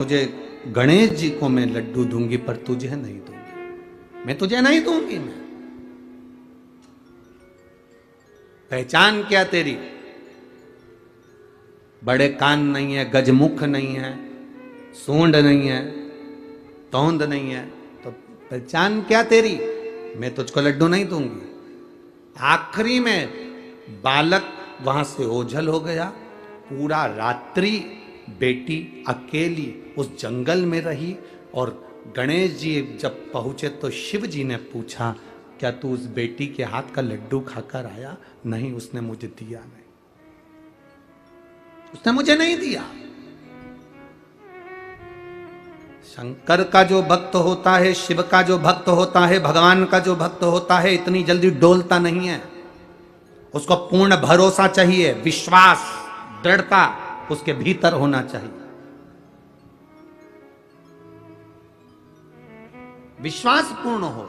मुझे गणेश जी को मैं लड्डू दूंगी पर तुझे नहीं दूंगी, मैं तुझे नहीं दूंगी। मैं पहचान क्या तेरी? बड़े कान नहीं है, गजमुख नहीं है, सूंड नहीं है, तोंद नहीं है, तो पहचान क्या तेरी? मैं तुझको लड्डू नहीं दूंगी। आखिरी में बालक वहां से ओझल हो गया। पूरा रात्रि बेटी अकेली उस जंगल में रही। और गणेश जी जब पहुंचे तो शिव जी ने पूछा, क्या तू उस बेटी के हाथ का लड्डू खाकर आया? नहीं, उसने मुझे दिया नहीं, उसने मुझे नहीं दिया। शंकर का जो भक्त होता है, शिव का जो भक्त होता है, भगवान का जो भक्त होता है, इतनी जल्दी डोलता नहीं है। उसको पूर्ण भरोसा चाहिए, विश्वास, दृढ़ता उसके भीतर होना चाहिए। विश्वास पूर्ण हो।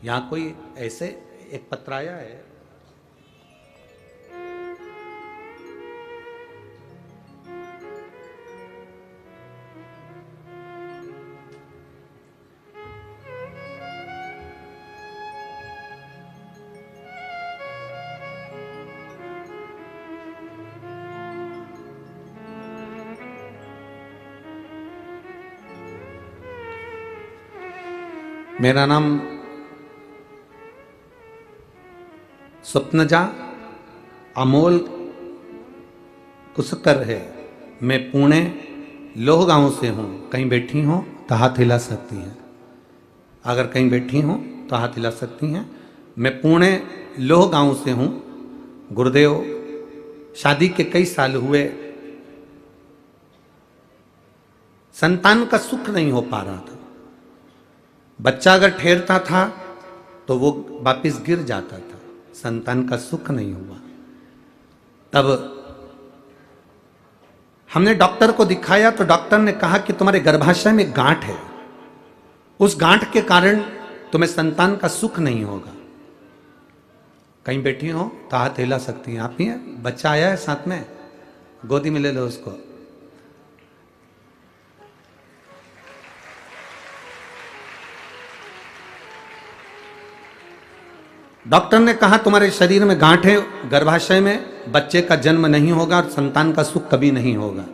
यहां कोई ऐसे एक पत्र आया है, मेरा नाम स्वप्नजा अमोल कुसकर है। मैं पुणे लोह गांव से हूं। कहीं बैठी हो तो हाथ हिला सकती हैं। अगर कहीं बैठी हो तो हाथ हिला सकती हैं। मैं पुणे लोह गांव से हूं। गुरुदेव, शादी के कई साल हुए, संतान का सुख नहीं हो पा रहा था। बच्चा अगर ठहरता था तो वो वापिस गिर जाता था, संतान का सुख नहीं हुआ। तब हमने डॉक्टर को दिखाया तो डॉक्टर ने कहा कि तुम्हारे गर्भाशय में गांठ है, उस गांठ के कारण तुम्हें संतान का सुख नहीं होगा। कहीं बैठी हो तो हाथ हिला सकती हैं। आप ही हैं? बच्चा आया है साथ में, गोदी में ले लो उसको। डॉक्टर ने कहा तुम्हारे शरीर में गांठ है, गर्भाशय में बच्चे का जन्म नहीं होगा और संतान का सुख कभी नहीं होगा।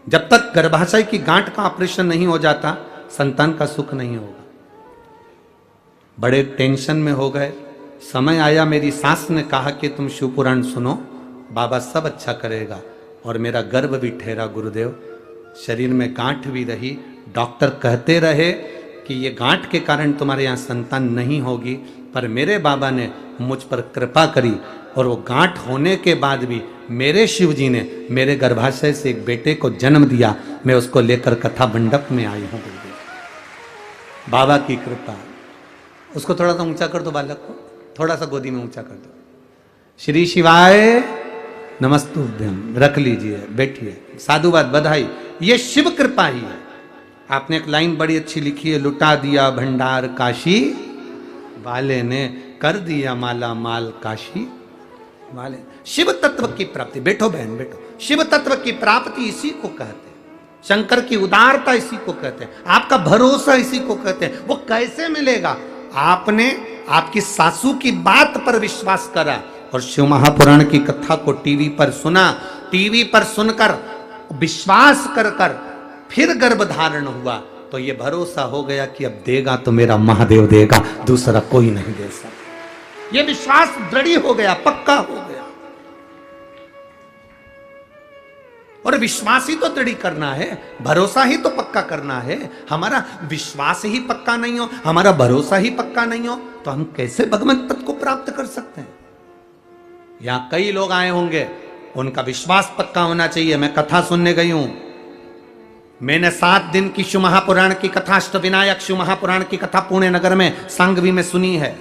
जब तक गर्भाशय की गांठ का ऑपरेशन नहीं हो जाता, संतान का सुख नहीं होगा। बड़े टेंशन में हो गए। समय आया, मेरी सास ने कहा कि तुम शिव पुराण सुनो, बाबा सब अच्छा करेगा। और मेरा गर्भ भी ठहरा गुरुदेव, शरीर में गांठ भी रही। डॉक्टर कहते रहे कि ये गांठ के कारण तुम्हारे यहाँ संतान नहीं होगी, पर मेरे बाबा ने मुझ पर कृपा करी और वो गांठ होने के बाद भी मेरे शिव जी ने मेरे गर्भाशय से एक बेटे को जन्म दिया। मैं उसको लेकर कथा मंडप में आई हूँ। बाबा की कृपा। उसको थोड़ा सा ऊंचा कर दो, बालक को थोड़ा सा गोदी में ऊंचा कर दो। श्री शिवाय नमस्तुभ्यम। रख लीजिए, बैठिए। साधुवाद, बधाई। ये शिव कृपा ही है। आपने एक लाइन बड़ी अच्छी लिखी है, लुटा दिया भंडार काशी वाले ने, कर दिया माला माल काशी वाले। शिव तत्व की प्राप्ति, बैठो बहन बैठो, शिव तत्व की प्राप्ति इसी को कहते हैं। शंकर की उदारता इसी को कहते हैं। आपका भरोसा इसी को कहते हैं। वो कैसे मिलेगा? आपने आपकी सासू की बात पर विश्वास करा और शिव महापुराण की कथा को टीवी पर सुना। टीवी पर सुनकर विश्वास कर कर फिर गर्भ धारण हुआ तो ये भरोसा हो गया कि अब देगा तो मेरा महादेव देगा, दूसरा कोई नहीं दे सकता। ये विश्वास दृढ़ हो गया, पक्का हो गया। और विश्वास ही तो दृढ़ करना है, भरोसा ही तो पक्का करना है। हमारा विश्वास ही पक्का नहीं हो, हमारा भरोसा ही पक्का नहीं हो, तो हम कैसे भगवत तत्व को प्राप्त कर सकते हैं? यहां कई लोग आए होंगे, उनका विश्वास पक्का होना चाहिए। मैं कथा सुनने गई हूं, मैंने 7 दिन की शिव महापुराण की कथा, अष्टविनायक शिव महापुराण की कथा पुणे नगर में सांगवी में सुनी है।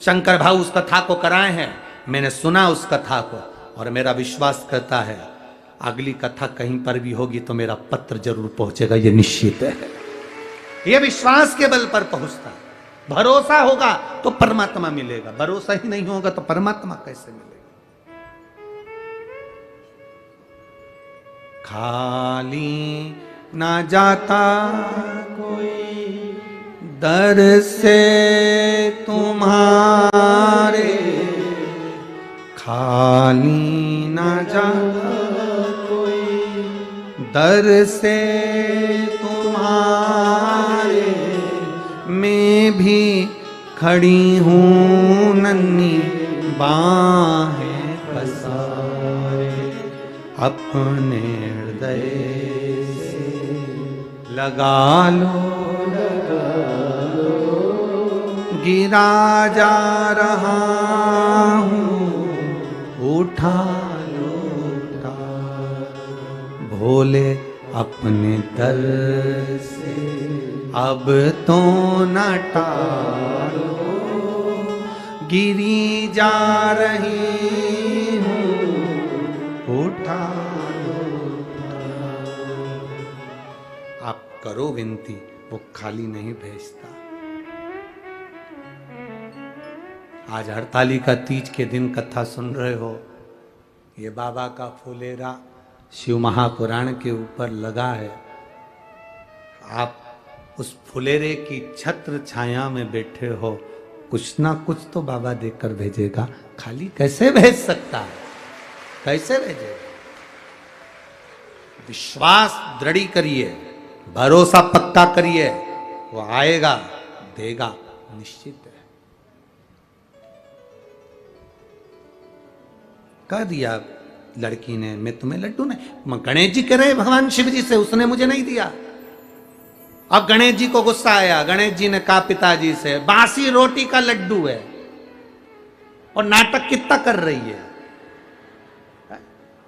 शंकर भाऊ उस कथा को कराए हैं। मैंने सुना उस कथा को और मेरा विश्वास करता है अगली कथा कहीं पर भी होगी तो मेरा पत्र जरूर पहुंचेगा, ये निश्चित है। ये विश्वास के बल पर पहुंचता है। भरोसा होगा तो परमात्मा मिलेगा, भरोसा ही नहीं होगा तो परमात्मा कैसे मिलेगा? खाली ना जाता कोई दर से तुम्हारे, खाली ना जाता कोई दर से तुम्हारे, मैं भी खड़ी हूँ नन्ही बाहें पसारे, अपने हृदय से लगा लो, गिरा जा रहा हूँ, उठा लो, भोले अपने दर से अब तो न टालो, गिरी जा रही हूँ, उठा लो। आप करो विनती, वो खाली नहीं भेजता। आज हड़ताली का तीज के दिन कथा सुन रहे हो, ये बाबा का फुलेरा शिव महापुराण के ऊपर लगा है। आप उस फुलेरे की छत्र छाया में बैठे हो, कुछ ना कुछ तो बाबा देकर भेजेगा, खाली कैसे भेज सकता है, कैसे भेजेगा? विश्वास दृढ़ी करिए, भरोसा पक्का करिए, वो आएगा, देगा, निश्चित है। कह दिया लड़की ने, मैं तुम्हें लड्डू नहीं, गणेश जी कह रहे भगवान शिव जी से, उसने मुझे नहीं दिया। अब गणेश जी को गुस्सा आया, गणेश जी ने कहा पिताजी से, बासी रोटी का लड्डू है और नाटक कितना कर रही है,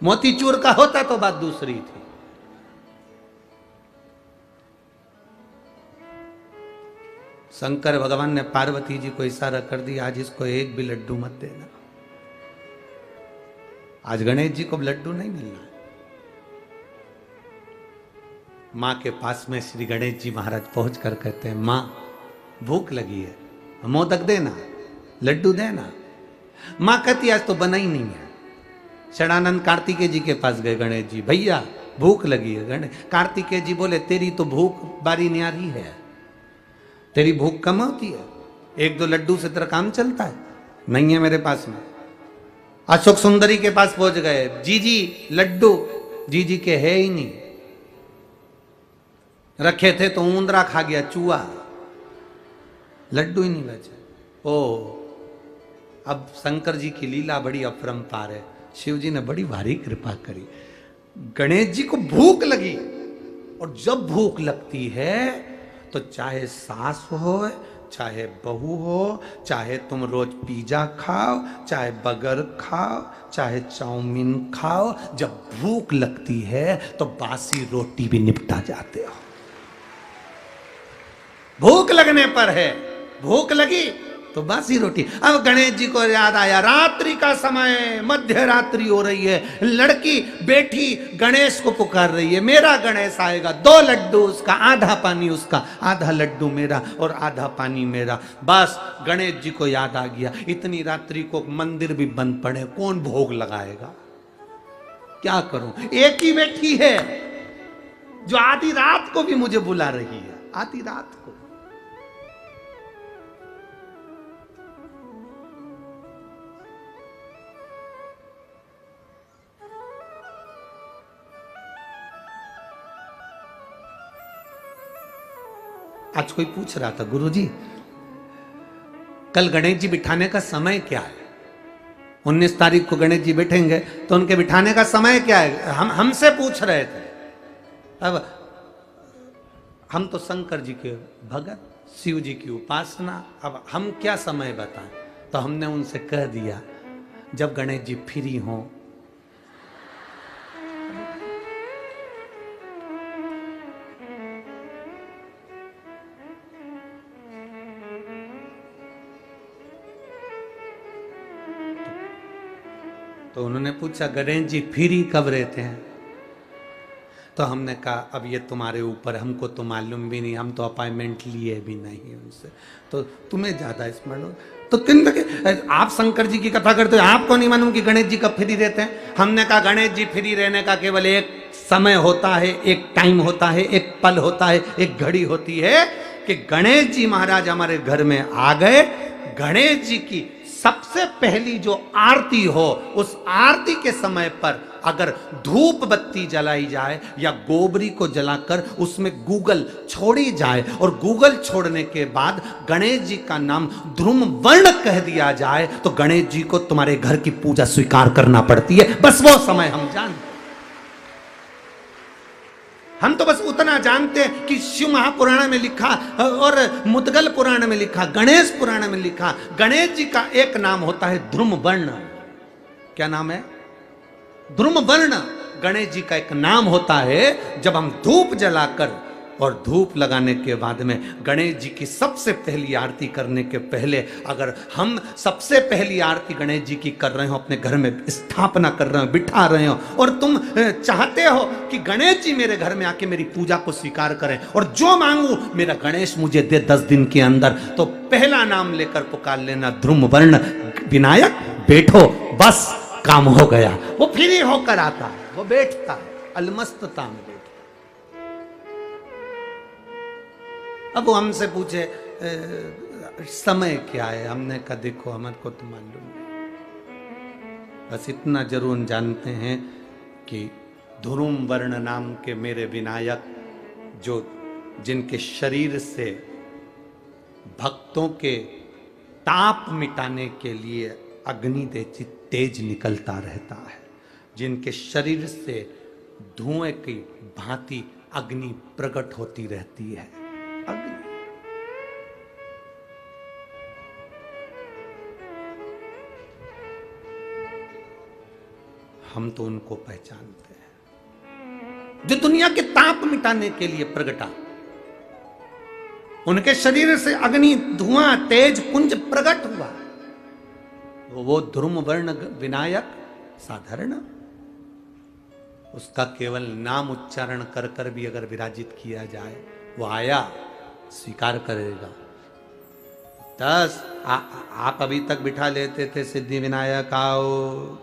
मोतीचूर का होता तो बात दूसरी थी। शंकर भगवान ने पार्वती जी को इशारा कर दिया, आज इसको एक भी लड्डू मत देना। आज गणेश जी को लड्डू नहीं मिलना। माँ के पास में श्री गणेश जी महाराज पहुंच कर कहते हैं, माँ भूख लगी है, मोदक देना, लड्डू देना। माँ कहती आज तो बना ही नहीं है। षडानंद कार्तिकेय जी के पास गए गणेश जी, भैया भूख लगी है। गणेश कार्तिकेय जी बोले, तेरी तो भूख बारी न्यारी है, तेरी भूख कम होती है, एक दो लड्डू से तेरा काम चलता है, नहीं है मेरे पास में। अशोक सुंदरी के पास पहुंच गए, जीजी लड्डू, जीजी के है ही नहीं, रखे थे तो ऊंदरा खा गया, चूहा, लड्डू ही नहीं बचे। ओ अब शंकर जी की लीला बड़ी अपरंपार है, शिव जी ने बड़ी भारी कृपा करी। गणेश जी को भूख लगी, और जब भूख लगती है तो चाहे सास हो, चाहे बहू हो, चाहे तुम रोज पिज्जा खाओ, चाहे बर्गर खाओ, चाहे चाउमीन खाओ, जब भूख लगती है तो बासी रोटी भी निपटा जाते हो। भूख लगने पर है, भूख लगी तो बासी रोटी। अब गणेश जी को याद आया, रात्रि का समय, मध्य रात्रि हो रही है, लड़की बेटी गणेश को पुकार रही है, मेरा गणेश आएगा, 2 लड्डू उसका, आधा पानी उसका, आधा लड्डू मेरा और आधा पानी मेरा। बस गणेश जी को याद आ गया, इतनी रात्रि को मंदिर भी बंद पड़े, कौन भोग लगाएगा, क्या करूं? एक ही बेटी है जो आधी रात को भी मुझे बुला रही है, आधी रात को। आज कोई पूछ रहा था, गुरुजी कल गणेश जी बिठाने का समय क्या है? 19 तारीख को गणेश जी बैठेंगे तो उनके बिठाने का समय क्या है? हमसे पूछ रहे थे। अब हम तो शंकर जी के भगत, शिव जी की उपासना, अब हम क्या समय बताएं? तो हमने उनसे कह दिया, जब गणेश जी फ्री हों, तो उन्होंने पूछा गणेश जी फ्री कब रहते हैं? तो हमने कहा अब ये तुम्हारे ऊपर, हमको तो मालूम भी नहीं, हम तो अपॉइंटमेंट लिए भी नहीं उनसे, तो तुम्हें ज्यादा स्मरण हो। तो किन लगे आप शंकर जी की कथा करते हो, आपको नहीं मालूम कि गणेश जी कब फ्री रहते हैं? हमने कहा गणेश जी फ्री रहने का केवल एक समय होता है, एक टाइम होता है, एक पल होता है, एक घड़ी होती है कि गणेश जी महाराज हमारे घर में आ गए। गणेश जी की सबसे पहली जो आरती हो, उस आरती के समय पर अगर धूप बत्ती जलाई जाए या गोबरी को जलाकर उसमें गूगल छोड़ी जाए और गूगल छोड़ने के बाद गणेश जी का नाम ध्रुम वर्ण कह दिया जाए, तो गणेश जी को तुम्हारे घर की पूजा स्वीकार करना पड़ती है। बस वो समय हम जानते। हम तो बस उतना जानते हैं कि शिव महापुराण में लिखा और मुद्गल पुराण में लिखा, गणेश पुराण में लिखा, गणेश जी का एक नाम होता है ध्रुम वर्ण। क्या नाम है? ध्रुम वर्ण गणेश जी का एक नाम होता है। जब हम धूप जलाकर और धूप लगाने के बाद में गणेश जी की सबसे पहली आरती करने के पहले, अगर हम सबसे पहली आरती गणेश जी की कर रहे हो, अपने घर में स्थापना कर रहे हो, बिठा रहे हो, और तुम चाहते हो कि गणेश जी मेरे घर में आके मेरी पूजा को स्वीकार करें और जो मांगू मेरा गणेश मुझे दे 10 दिन के अंदर, तो पहला नाम लेकर पुकार लेना ध्रुम वर्ण विनायक, बैठो, बस काम हो गया। वो फ्री होकर आता है, वो बैठता है अलमस्तता में। अब वो हमसे पूछे समय क्या है, हमने कहा देखो हमारे को तो मालूम नहीं, बस इतना जरूर जानते हैं कि ध्रुम वर्ण नाम के मेरे विनायक, जो जिनके शरीर से भक्तों के ताप मिटाने के लिए अग्नि तेज निकलता रहता है, जिनके शरीर से धुएं की भांति अग्नि प्रकट होती रहती है। हम तो उनको पहचानते हैं जो दुनिया के ताप मिटाने के लिए प्रगटा। उनके शरीर से अग्नि धुआं तेज पुंज प्रकट हुआ। वो ध्रुम वर्ण विनायक साधारण, उसका केवल नाम उच्चारण कर कर भी अगर विराजित किया जाए, वो आया स्वीकार करेगा। 10 आप अभी तक बिठा लेते थे सिद्धि विनायक आओ,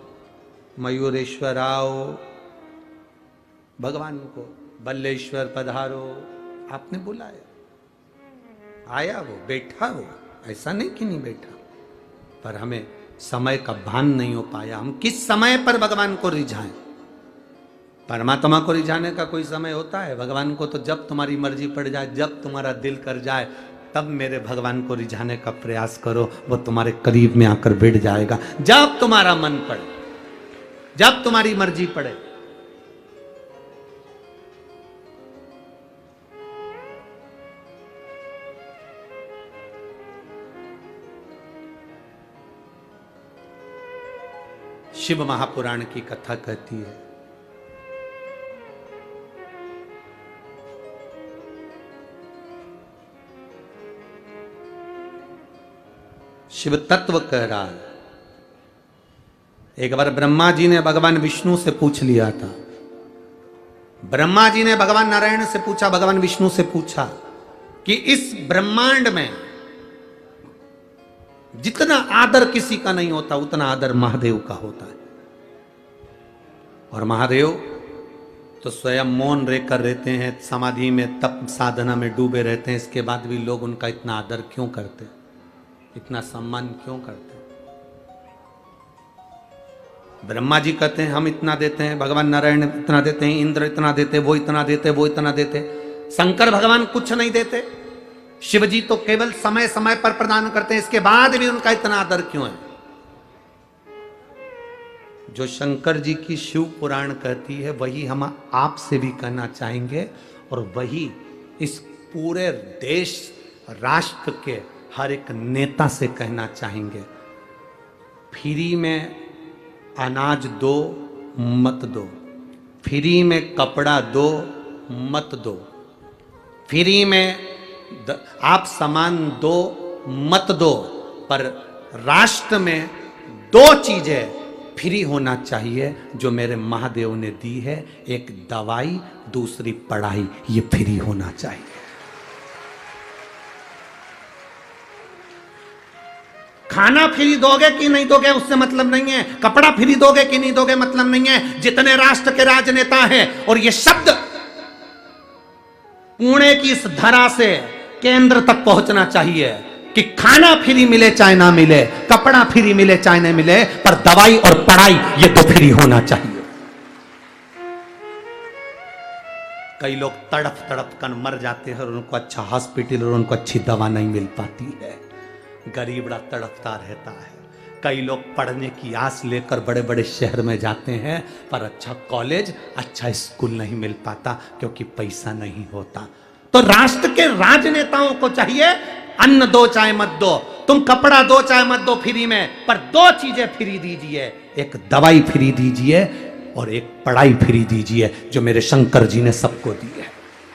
मयूरेश्वर आओ, भगवान को बल्लेश्वर पधारो, आपने बुलाया, आया, वो बैठा, वो ऐसा नहीं कि नहीं बैठा, पर हमें समय का भान नहीं हो पाया। हम किस समय पर भगवान को रिझाएं? परमात्मा को रिझाने का कोई समय होता है? भगवान को तो जब तुम्हारी मर्जी पड़ जाए, जब तुम्हारा दिल कर जाए, तब मेरे भगवान को रिझाने का प्रयास करो, वो तुम्हारे करीब में आकर बैठ जाएगा। जब तुम्हारा मन पड़े, जब तुम्हारी मर्जी पड़े। शिव महापुराण की कथा कहती है, शिव तत्व कह रहा है। एक बार ब्रह्मा जी ने भगवान विष्णु से पूछ लिया था, ब्रह्मा जी ने भगवान नारायण से पूछा, भगवान विष्णु से पूछा कि इस ब्रह्मांड में जितना आदर किसी का नहीं होता, उतना आदर महादेव का होता है। और महादेव तो स्वयं मौन रहकर रहते हैं, समाधि में तप साधना में डूबे रहते हैं, इसके बाद भी लोग उनका इतना आदर क्यों करते, इतना सम्मान क्यों करते? ब्रह्मा जी कहते हैं हम इतना देते हैं, भगवान नारायण इतना देते हैं, इंद्र इतना देते, वो इतना देते, वो इतना देते, शंकर भगवान कुछ नहीं देते। शिव जी तो केवल समय समय पर प्रदान करते हैं, इसके बाद भी उनका इतना आदर क्यों है? जो शंकर जी की शिव पुराण कहती है, वही हम आपसे भी कहना चाहेंगे, और वही इस पूरे देश राष्ट्र के हर एक नेता से कहना चाहेंगे। फ्री में अनाज दो मत दो, फ्री में कपड़ा दो मत दो, फ्री में आप सामान दो मत दो, पर राष्ट्र में 2 चीजें फ्री होना चाहिए जो मेरे महादेव ने दी है, एक दवाई, दूसरी पढ़ाई, ये फ्री होना चाहिए। खाना फ्री दोगे कि नहीं दोगे उससे मतलब नहीं है, कपड़ा फ्री दोगे कि नहीं दोगे मतलब नहीं है। जितने राष्ट्र के राजनेता हैं, और ये शब्द पुणे की इस धरा से केंद्र तक पहुंचना चाहिए कि खाना फ्री मिले चाहे ना मिले, कपड़ा फ्री मिले चाहे ना मिले, पर दवाई और पढ़ाई ये तो फ्री होना चाहिए। कई लोग तड़प तड़प कर मर जाते हैं और उनको अच्छा हॉस्पिटल और उनको अच्छी दवा नहीं मिल पाती है। गरीब बड़ा तड़पता रहता है। कई लोग पढ़ने की आस लेकर बड़े बड़े शहर में जाते हैं, पर अच्छा कॉलेज, अच्छा स्कूल नहीं मिल पाता क्योंकि पैसा नहीं होता। तो राष्ट्र के राजनेताओं को चाहिए, अन्न दो चाहे मत दो, तुम कपड़ा दो चाहे मत दो फ्री में, पर दो चीजें फ्री दीजिए, एक दवाई फ्री दीजिए और एक पढ़ाई फ्री दीजिए, जो मेरे शंकर जी ने सबको दी है।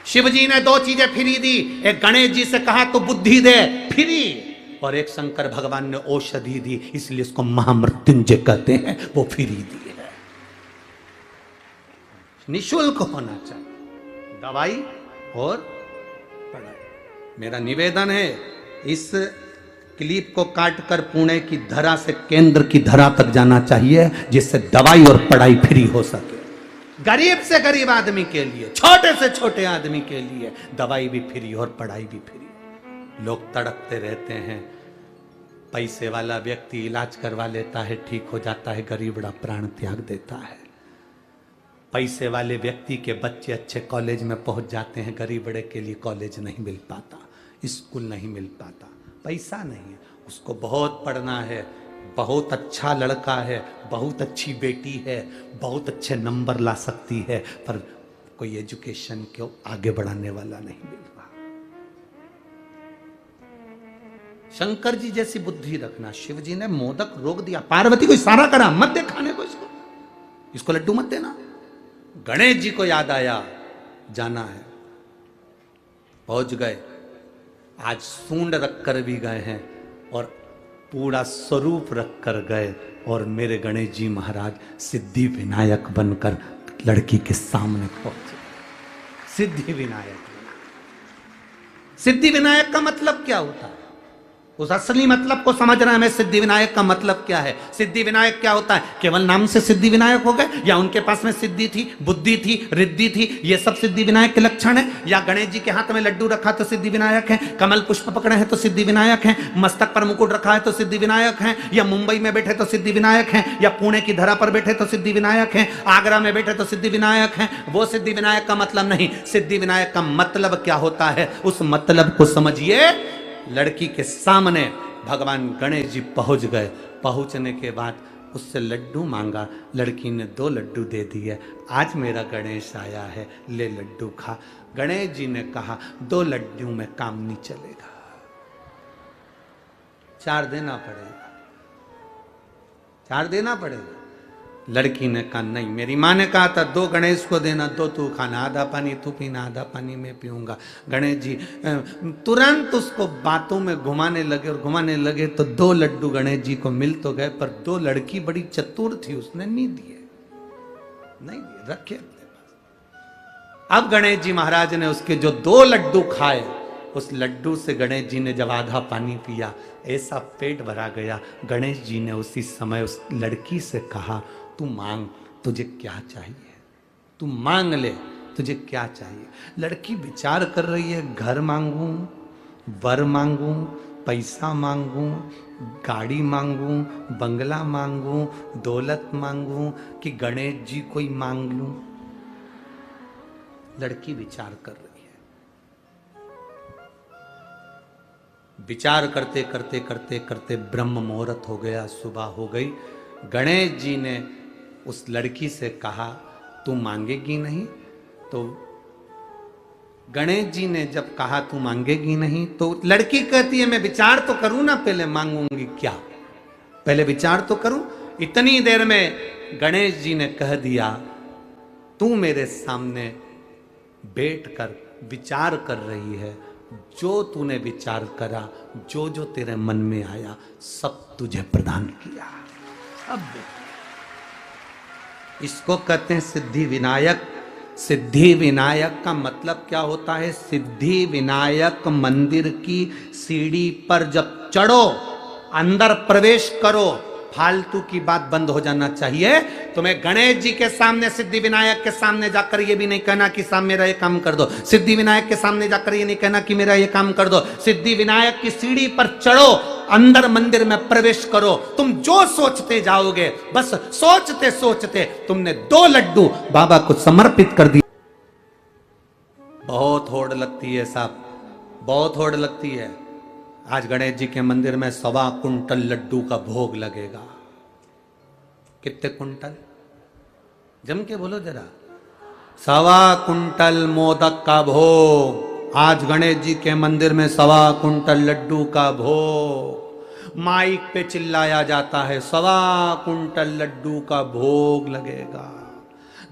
शिव जी ने दो चीजें फ्री दी, एक गणेश जी से कहा तो बुद्धि दे फ्री, और एक शंकर भगवान ने औषधि दी, इसलिए इसको महामृत्युंजय कहते हैं, वो फ्री दी है। निशुल्क होना चाहिए दवाई और पढ़ाई। मेरा निवेदन है, इस क्लिप को काटकर पुणे की धरा से केंद्र की धरा तक जाना चाहिए, जिससे दवाई और पढ़ाई फ्री हो सके। गरीब से गरीब आदमी के लिए, छोटे से छोटे आदमी के लिए दवाई भी फ्री और पढ़ाई भी फ्री। लोग तड़पते रहते हैं, पैसे वाला व्यक्ति इलाज करवा लेता है, ठीक हो जाता है, गरीब बड़ा प्राण त्याग देता है। पैसे वाले व्यक्ति के बच्चे अच्छे कॉलेज में पहुंच जाते हैं, गरीब बड़े के लिए कॉलेज नहीं मिल पाता, स्कूल नहीं मिल पाता, पैसा नहीं है। उसको बहुत पढ़ना है, बहुत अच्छा लड़का है, बहुत अच्छी बेटी है, बहुत अच्छे नंबर ला सकती है, पर कोई एजुकेशन को आगे बढ़ाने वाला नहीं मिल रहा। शंकर जी जैसी बुद्धि रखना। शिव जी ने मोदक रोक दिया, पार्वती को इशारा करा, मत दे खाने को, इसको लड्डू मत देना। गणेश जी को याद आया, जाना है, पहुंच गए। आज सूंड रखकर भी गए हैं और पूरा स्वरूप रखकर गए, और मेरे गणेश जी महाराज सिद्धि विनायक बनकर लड़की के सामने पहुंचे। सिद्धि विनायक, सिद्धि विनायक का मतलब क्या होता है? उस असली मतलब को समझना है। हमें सिद्धि विनायक का मतलब क्या है, सिद्धि विनायक क्या होता है? केवल नाम से सिद्धि विनायक हो गए, या उनके पास में सिद्धि थी, बुद्धि थी, रिद्धि थी, ये सब सिद्धि विनायक के लक्षण है? या गणेश जी के हाथ में लड्डू रखा तो सिद्धि विनायक है, कमल पुष्प पकड़े हैं तो सिद्धि विनायक है, मस्तक पर मुकुट रखा है तो सिद्धि विनायक है, या मुंबई में बैठे तो सिद्धि विनायक है, या पुणे की धरा पर बैठे तो सिद्धि विनायक है, आगरा में बैठे तो सिद्धि विनायक है। वो सिद्धि विनायक का मतलब नहीं। सिद्धि विनायक का मतलब क्या होता है, उस मतलब को समझिए। लड़की के सामने भगवान गणेश जी पहुंच गए। पहुंचने के बाद उससे लड्डू मांगा, लड़की ने 2 लड्डू दे दिए। आज मेरा गणेश आया है, ले लड्डू खा। गणेश जी ने कहा 2 लड्डू में काम नहीं चलेगा, 4 देना पड़ेगा, 4 देना पड़ेगा। लड़की ने कहा नहीं, मेरी माँ ने कहा था 2 गणेश को देना, 2 तू खाना, आधा पानी तू पीना, आधा पानी मैं पीऊंगा। गणेश जी तुरंत उसको बातों में घुमाने लगे, और घुमाने लगे तो 2 लड्डू गणेश जी को मिल तो गए, पर 2 लड़की बड़ी चतुर थी, उसने नहीं दिए, नहीं दिए, रखे अपने पास। अब गणेश जी महाराज ने उसके जो 2 लड्डू खाए, उस लड्डू से गणेश जी ने जब आधा पानी पिया, ऐसा पेट भरा गया। गणेश जी ने उसी समय उस लड़की से कहा, तू मांग, तुझे क्या चाहिए, तू मांग ले, तुझे क्या चाहिए। लड़की विचार कर रही है, घर मांगू, वर मांगू, पैसा मांगू, गाड़ी मांगू, बंगला मांगू, दौलत मांगू, कि गणेश जी को ही मांग लूं। लड़की विचार कर रही है। विचार करते करते करते करते ब्रह्म मुहूर्त हो गया, सुबह हो गई। गणेश जी ने उस लड़की से कहा, तू मांगेगी नहीं? तो गणेश जी ने जब कहा तू मांगेगी नहीं, तो लड़की कहती है मैं विचार तो करूं ना, पहले मांगूंगी क्या, पहले विचार तो करूं। इतनी देर में गणेश जी ने कह दिया, तू मेरे सामने बैठकर विचार कर रही है, जो तूने विचार करा, जो जो तेरे मन में आया, सब तुझे प्रदान किया। अब इसको कहते हैं सिद्धि विनायक। सिद्धि विनायक का मतलब क्या होता है? सिद्धि विनायक मंदिर की सीढ़ी पर जब चढ़ो, अंदर प्रवेश करो, फालतू की बात बंद हो जाना चाहिए। तुम्हें गणेश जी के सामने, सिद्धि विनायक के सामने जाकर ये भी नहीं कहना कि साहब मेरा ये काम कर दो, सिद्धि विनायक के सामने जाकर ये नहीं कहना कि मेरा ये काम कर दो। सिद्धि विनायक की सीढ़ी पर चढ़ो, अंदर मंदिर में प्रवेश करो, तुम जो सोचते जाओगे, बस सोचते सोचते तुमने 2 लड्डू बाबा को समर्पित कर दिए। बहुत होड़ लगती है साहब, बहुत होड़ लगती है। आज गणेश जी के मंदिर में 1.25 कुंटल लड्डू का भोग लगेगा। कितने कुंटल? जम के बोलो जरा। 1.25 कुंटल मोदक का भोग। आज गणेश जी के मंदिर में 1.25 कुंटल लड्डू का भोग। माइक पे चिल्लाया जाता है 1.25 कुंटल लड्डू का भोग लगेगा।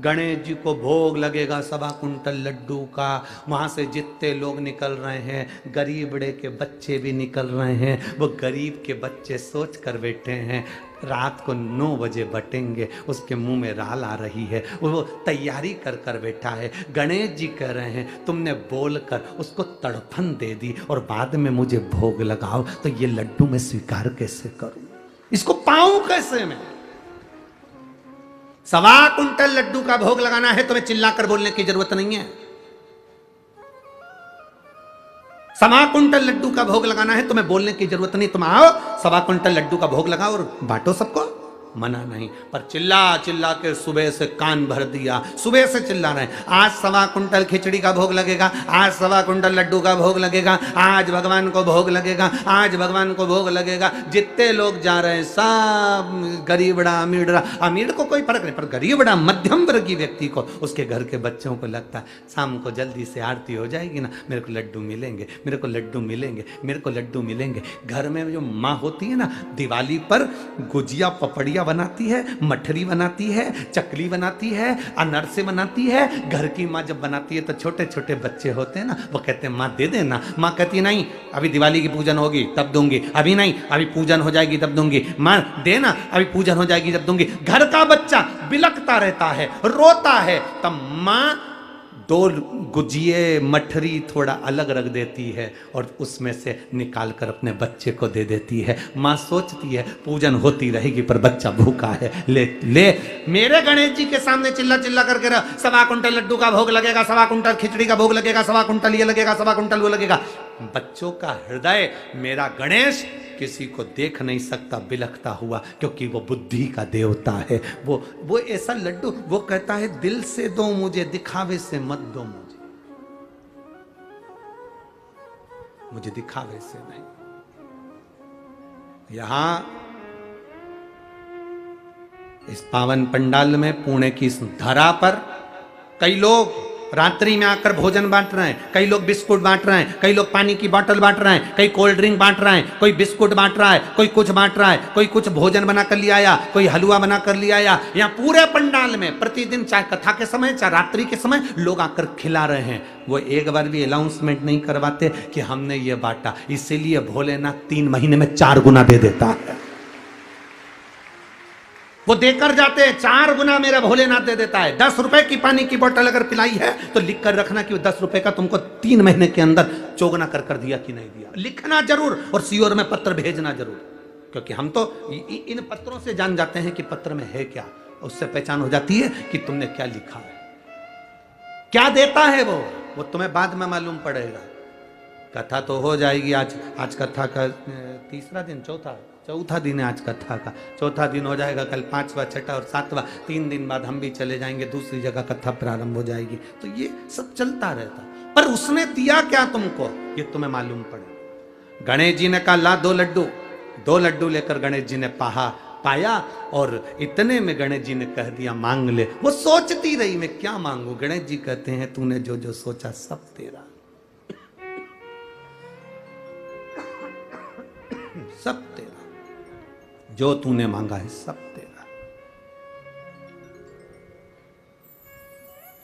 गणेश जी को भोग लगेगा 1.25 कुंटल लड्डू का। वहां से जितने लोग निकल रहे हैं, गरीब बड़े के बच्चे भी निकल रहे हैं। वो गरीब के बच्चे सोच कर बैठे हैं रात को 9 बजे बटेंगे, उसके मुंह में राल आ रही है, वो तैयारी कर कर बैठा है। गणेश जी कह रहे हैं तुमने बोलकर उसको तड़फन दे दी और बाद में मुझे भोग लगाओ, तो ये लड्डू मैं स्वीकार कैसे करूं, इसको पाऊं कैसे मैं? 1.25 कुंटल लड्डू का भोग लगाना है, तुम्हें चिल्लाकर बोलने की जरूरत नहीं है। 1.25 कुंटल लड्डू का भोग लगाना है, तुम्हें बोलने की जरूरत नहीं। तुम आओ 1.25 कुंटल लड्डू का भोग लगाओ और बांटो सबको, मना नहीं। पर चिल्ला चिल्ला के सुबह से कान भर दिया, सुबह से चिल्ला रहे हैं आज 1.25 कुंटल खिचड़ी का भोग लगेगा, आज 1.25 कुंटल लड्डू का भोग लगेगा, आज भगवान को भोग लगेगा, आज भगवान को भोग लगेगा। जितने लोग जा रहे हैं सब गरीबड़ा अमीरड़ा, अमीर को कोई फर्क नहीं, पर गरीबड़ा मध्यम वर्गीय व्यक्ति को, उसके घर के बच्चों को लगता है शाम को जल्दी से आरती हो जाएगी ना, मेरे को लड्डू मिलेंगे, मेरे को लड्डू मिलेंगे, मेरे को लड्डू मिलेंगे। घर में जो माँ होती है ना, दिवाली पर गुजिया पपड़िया बनाती है, मठरी बनाती है, चकली बनाती है, अनरसे बनाती है। घर की माँ जब बनाती है तो छोटे छोटे बच्चे होते हैं ना, वो कहते हैं माँ दे देना। माँ कहती है नहीं अभी दिवाली की पूजन होगी तब दूंगी, अभी नहीं, अभी पूजन हो जाएगी तब दूंगी। माँ देना, अभी पूजन हो जाएगी तब दूंगी। घर का बच्चा बिलखता रहता है, रोता है, तब माँ 2 गुजिये मठरी थोड़ा अलग रख देती है और उसमें से निकाल कर अपने बच्चे को दे देती है। माँ सोचती है पूजन होती रहेगी पर बच्चा भूखा है, ले ले। मेरे गणेश जी के सामने चिल्ला चिल्ला करके 1.25 कुंटल लड्डू का भोग लगेगा, 1.25 कुंटल खिचड़ी का भोग लगेगा, 1.25 कुंटल ये लगेगा, 1.25 कुंटल वो लगेगा। बच्चों का हृदय मेरा गणेश किसी को देख नहीं सकता बिलखता हुआ, क्योंकि वो बुद्धि का देवता है। वो ऐसा लड्डू, वो कहता है दिल से दो मुझे, दिखावे से मत दो मुझे दिखावे से नहीं। यहां इस पावन पंडाल में, पुणे की इस धरा पर कई लोग रात्रि में आकर भोजन बांट रहे हैं, कई लोग बिस्कुट बांट रहे हैं, कई लोग पानी की बोतल बांट रहे हैं, कई कोल्ड ड्रिंक बांट रहे हैं, कोई बिस्कुट बांट रहा है, कोई कुछ बांट रहा है, कोई कुछ भोजन बना कर लिया आया, कोई हलवा बना कर लिया आया। यहाँ पूरे पंडाल में प्रतिदिन चाहे कथा के समय चाहे रात्रि के समय लोग आकर खिला रहे हैं। वो एक बार भी अनाउंसमेंट नहीं करवाते कि हमने ये बांटा, इसीलिए भोलेनाथ 3 महीने में 4 गुना दे देता है। वो देकर जाते हैं, 4 गुना मेरा भोलेनाथ दे देता है। 10 रुपए की पानी की बोतल अगर पिलाई है तो लिख कर रखना कि वो 10 रुपए का तुमको 3 महीने के अंदर चौगुना कर कर दिया कि नहीं दिया, लिखना जरूर और सीओर में पत्र भेजना जरूर, क्योंकि हम तो इन पत्रों से जान जाते हैं कि पत्र में है क्या। उससे पहचान हो जाती है कि तुमने क्या लिखा है, क्या देता है वो तुम्हें बाद में मालूम पड़ेगा। कथा तो हो जाएगी आज कथा का 3रा दिन, चौथा दिन है आज कथा का। चौथा दिन हो जाएगा, कल 5वां, 6वां और 7वां, 3 दिन बाद हम भी चले जाएंगे, दूसरी जगह कथा प्रारंभ हो जाएगी। तो ये सब चलता रहता, पर उसने दिया क्या तुमको ये तुम्हें मालूम पड़े। गणेश जी ने कहा ला 2 लड्डू। 2 लड्डू लेकर गणेश जी ने पाया और इतने में गणेश जी ने कह दिया मांग ले। वो सोचती रही मैं क्या मांगू। गणेश जी कहते हैं तूने जो जो सोचा सब तेरा, सब तेरा, जो तूने मांगा है सब तेरा।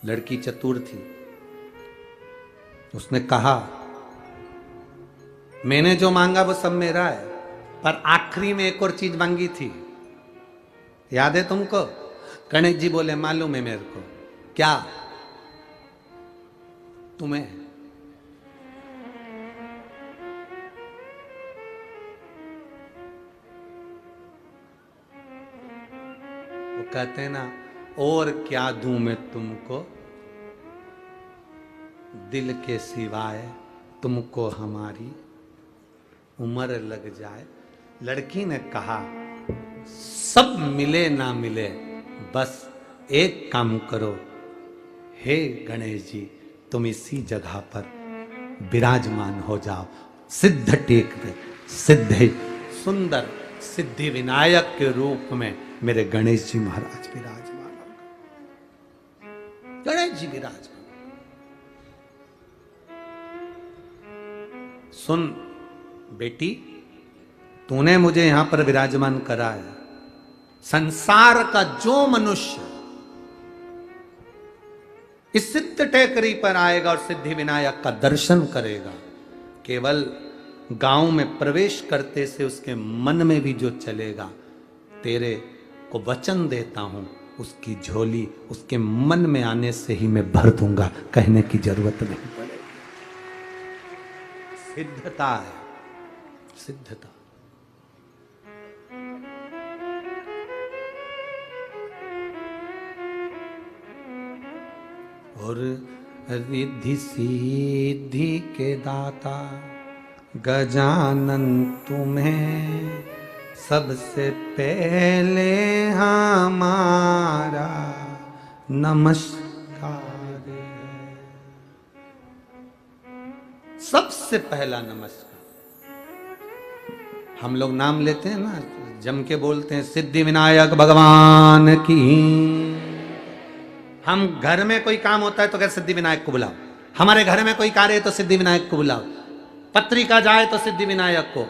लड़की चतुर थी, उसने कहा मैंने जो मांगा वो सब मेरा है, पर आखिरी में एक और चीज मांगी थी, याद है तुमको? गणेश जी बोले मालूम है मेरे को। क्या? तुम्हें। कहते हैं ना, और क्या दूं मैं तुमको दिल के सिवाय, तुमको हमारी उम्र लग जाए। लड़की ने कहा सब मिले ना मिले, बस एक काम करो, हे गणेश जी तुम इसी जगह पर विराजमान हो जाओ। सिद्ध टेक पे सिद्ध सुंदर सिद्धि विनायक के रूप में मेरे गणेश जी महाराज विराजमान हो। गणेश जी विराजमान। सुन बेटी, तूने मुझे यहां पर विराजमान करा है। संसार का जो मनुष्य इस सिद्ध टेकरी पर आएगा और सिद्धि विनायक का दर्शन करेगा, केवल गांव में प्रवेश करते से उसके मन में भी जो चलेगा, तेरे को वचन देता हूं, उसकी झोली उसके मन में आने से ही मैं भर दूंगा, कहने की जरूरत नहीं पड़ेगी। सिद्धता है, सिद्धता। और रिद्धि सिद्धि के दाता गजानन तुम्हें सबसे पहले हमारा नमस्कार है। सबसे पहला नमस्कार। हम लोग नाम लेते हैं ना, जम के बोलते हैं सिद्धि विनायक भगवान की। हम घर में कोई काम होता है तो कहते सिद्धि विनायक को बुलाओ, हमारे घर में कोई कार्य है तो सिद्धि विनायक को बुलाओ, पत्रिका जाए तो सिद्धि विनायक को।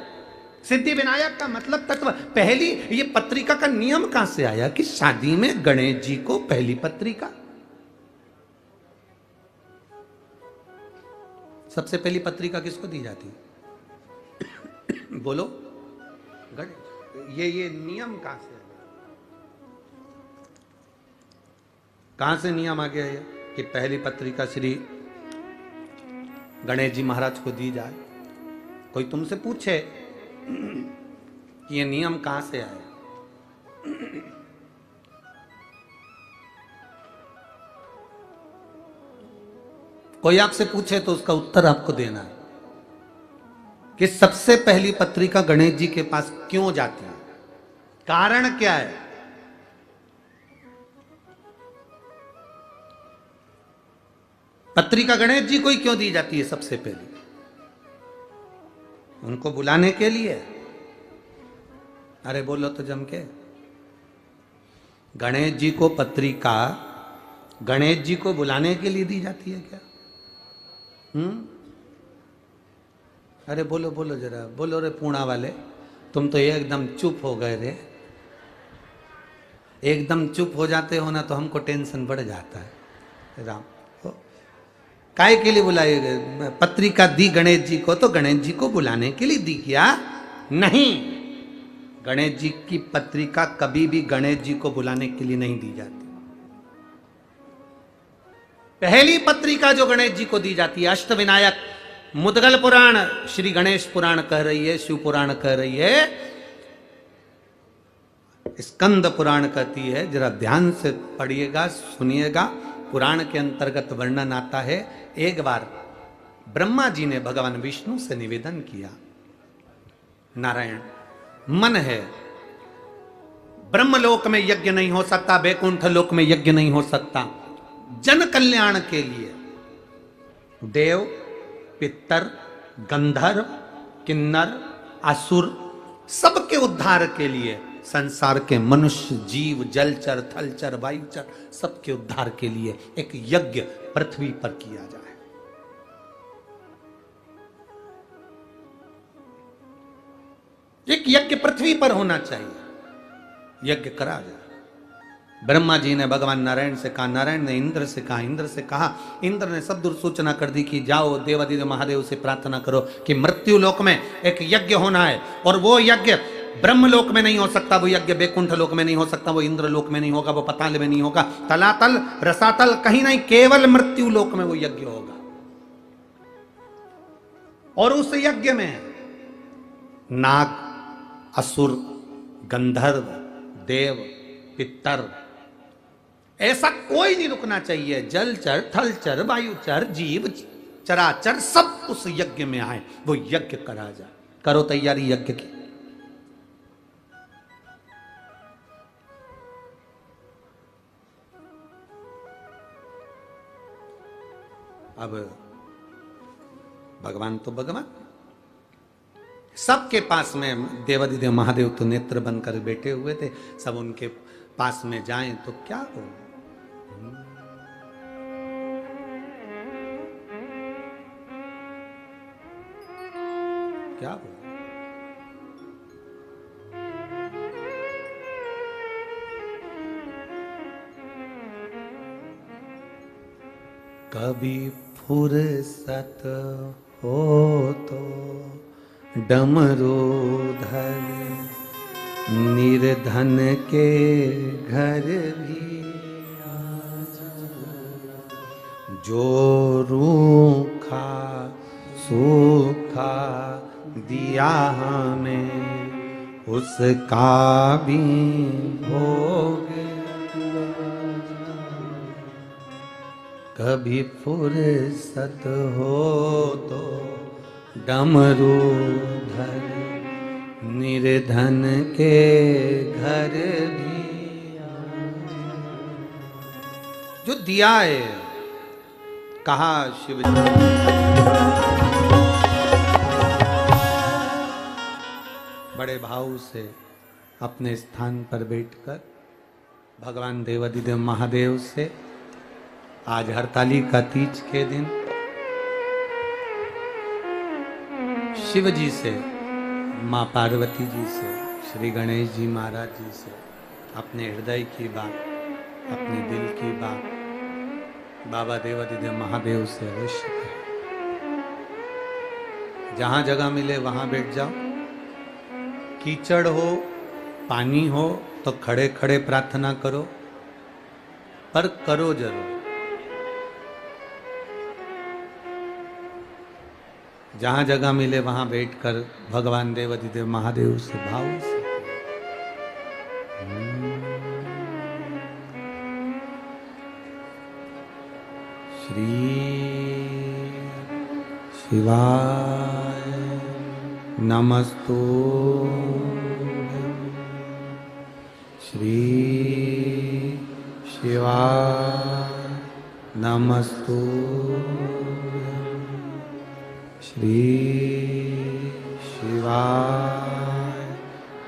सिद्धि विनायक का मतलब तत्व। पहली ये पत्रिका का नियम कहां से आया कि शादी में गणेश जी को पहली पत्रिका? सबसे पहली पत्रिका किसको दी जाती है? बोलो गणेश। ये नियम कहां से आया? कहां से नियम आ गया है कि पहली पत्रिका श्री गणेश जी महाराज को दी जाए? कोई तुमसे पूछे कि ये नियम कहां से आया, कोई आपसे पूछे तो उसका उत्तर आपको देना है कि सबसे पहली पत्रिका गणेश जी के पास क्यों जाती है, कारण क्या है। पत्रिका गणेश जी को ही क्यों दी जाती है सबसे पहले? उनको बुलाने के लिए। अरे बोलो तो जम के। गणेश जी को पत्रिका गणेश जी को बुलाने के लिए दी जाती है क्या? अरे बोलो बोलो जरा, बोलो रे पूणा वाले, तुम तो एकदम चुप हो गए रे। एकदम चुप हो जाते हो ना तो हमको टेंशन बढ़ जाता है। राम काय के लिए बुलाई पत्रिका दी गणेश जी को? तो गणेश जी को बुलाने के लिए दी क्या? नहीं, गणेश जी की पत्रिका कभी भी गणेश जी को बुलाने के लिए नहीं दी जाती। पहली पत्रिका जो गणेश जी को दी जाती है, अष्टविनायक मुद्गल पुराण श्री गणेश पुराण कह रही है, शिव पुराण कह रही है, स्कंद पुराण कहती है। जरा ध्यान से पढ़िएगा, सुनिएगा। पुराण के अंतर्गत वर्णन आता है, एक बार ब्रह्मा जी ने भगवान विष्णु से निवेदन किया, नारायण मन है, ब्रह्मलोक में यज्ञ नहीं हो सकता, वैकुंठ लोक में यज्ञ नहीं हो सकता, जन कल्याण के लिए देव पितर गंधर्व किन्नर असुर सबके उद्धार के लिए, संसार के मनुष्य जीव जलचर थलचर वायुचर सबके उद्धार के लिए एक यज्ञ पृथ्वी पर किया जाए। एक यज्ञ पृथ्वी पर होना चाहिए, यज्ञ करा जाए। ब्रह्मा जी ने भगवान नारायण से कहा, नारायण ने इंद्र से कहा, इंद्र से कहा, इंद्र ने सब दूर सूचना कर दी कि जाओ देवादिदेव महादेव से प्रार्थना करो कि मृत्यु लोक में एक यज्ञ होना है, और वो यज्ञ ब्रह्मलोक में नहीं हो सकता, वो यज्ञ वैकुंठ लोक में नहीं हो सकता, वो इंद्र लोक में नहीं होगा, वो पताल में नहीं होगा, तलातल रसातल कहीं नहीं, केवल मृत्यु लोक में वो यज्ञ होगा। और उस यज्ञ में नाग असुर गंधर्व देव पितर ऐसा कोई नहीं रुकना चाहिए। जलचर, थलचर, वायुचर, जीव चराचर सब उस यज्ञ में आए, वो यज्ञ करा जाए। करो तैयारी यज्ञ की। अब भगवान तो भगवान, सबके पास में देवाधिदेव महादेव तो नेत्र बनकर बैठे हुए थे, सब उनके पास में जाएं तो क्या हो। क्या हो। कभी फुर्सत हो तो डमरू धर, निर्धन के घर भी आजा। जो रूखा सूखा दिया हमें, उसका भी भोग। कभी फुर्सत हो तो डमरू धर, निर्धन के घर भी आजा। जो दिया है, कहा शिव जी, बड़े भाव से अपने स्थान पर बैठकर भगवान देवाधिदेव महादेव से आज हरताली का तीज के दिन शिव जी से, माँ पार्वती जी से, श्री गणेश जी महाराज जी से अपने हृदय की बात, अपने दिल की बात बाबा देवाधिदेव महादेव से अवश्य करें। जहां जगह मिले वहां बैठ जाओ। कीचड़ हो, पानी हो तो खड़े खड़े प्रार्थना करो, पर करो जरूर। जहां जगह मिले वहां बैठकर भगवान देवाधिदेव महादेव से भाव से श्री शिवाय नमस्तु, श्री शिवाय नमस्तु, श्री शिवाय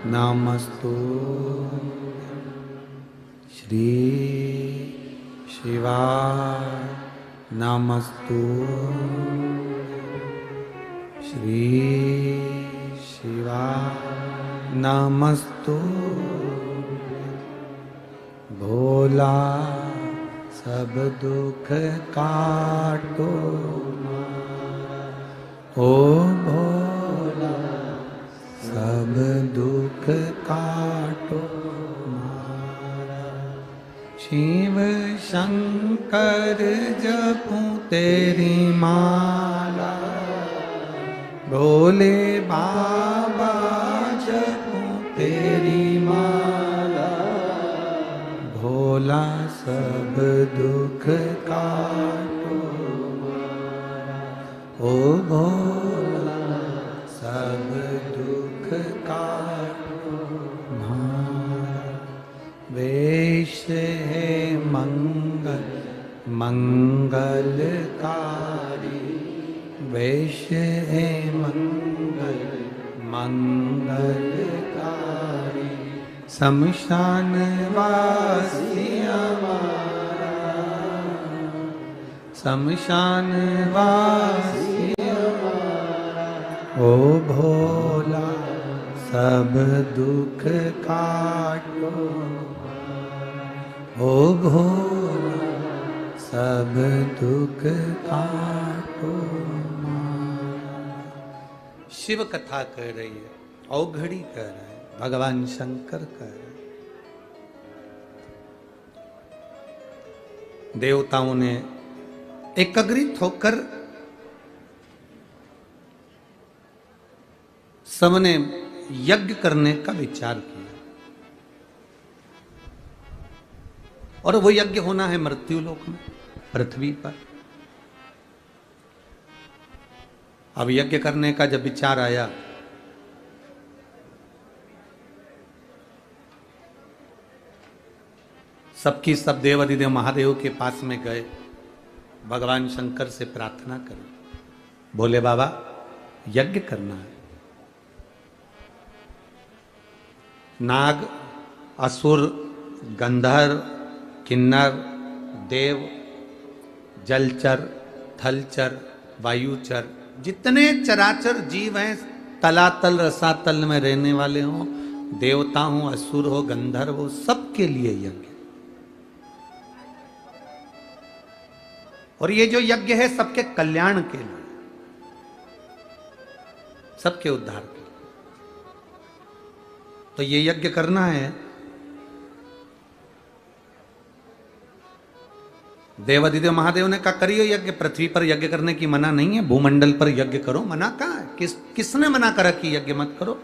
नमस्तु, श्री शिवाय नमस्तु, श्री शिवाय नमस्तु। भोला सब दुख काटो, ओ भोला सब दुख काटो मारा। शिव शंकर जपूं तेरी माला, भोले बाबा जपूं तेरी माला। भोला सब दुख काटो, ओ भोला सब दुख काटो मारा। वेश है मंगल मंगलकारी, वेश है मंगल मंगलकारी। शमशान वासी हमारा, शमशान वासी हमारा। ओ भोला सब दुख काटो, ओ भोला सब दुख काटो। शिव कथा कह रही है, औघड़ी कह रहा है, भगवान शंकर कह रहे हैं। देवताओं ने एकत्रित होकर सबने यज्ञ करने का विचार किया। और वो यज्ञ होना है मृत्यु लोक में, पृथ्वी पर। अब यज्ञ करने का जब विचार आया, सबकी सब देवाधिदेव महादेव के पास में गए, भगवान शंकर से प्रार्थना करी, बोले बाबा यज्ञ करना है। नाग, असुर, गंधर्व, किन्नर, देव, जलचर, थलचर, वायुचर, जितने चराचर जीव हैं, तलातल रसातल में रहने वाले हों, देवता हो, असुर हो, गंधर्व हो, सबके लिए यज्ञ। और ये जो यज्ञ है सबके कल्याण के लिए, सबके उद्धार के लिए। तो ये यज्ञ करना है। देवाधिदेव महादेव ने कहा करिए यज्ञ, पृथ्वी पर यज्ञ करने की मना नहीं है, भूमंडल पर यज्ञ करो। मना कहाँ है? किसने मना करा कि यज्ञ मत करो?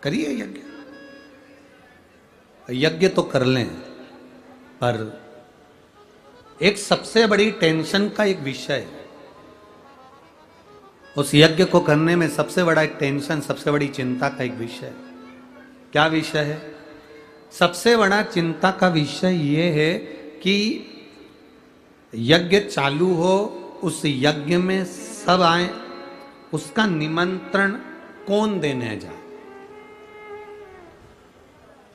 करिए यज्ञ। यज्ञ तो कर लें, पर एक सबसे बड़ी टेंशन का एक विषय है। उस यज्ञ को करने में सबसे बड़ा एक टेंशन, सबसे बड़ी चिंता का एक विषय है। क्या विषय है? सबसे बड़ा चिंता का विषय ये है कि यज्ञ चालू हो, उस यज्ञ में सब आए, उसका निमंत्रण कौन देने जाए।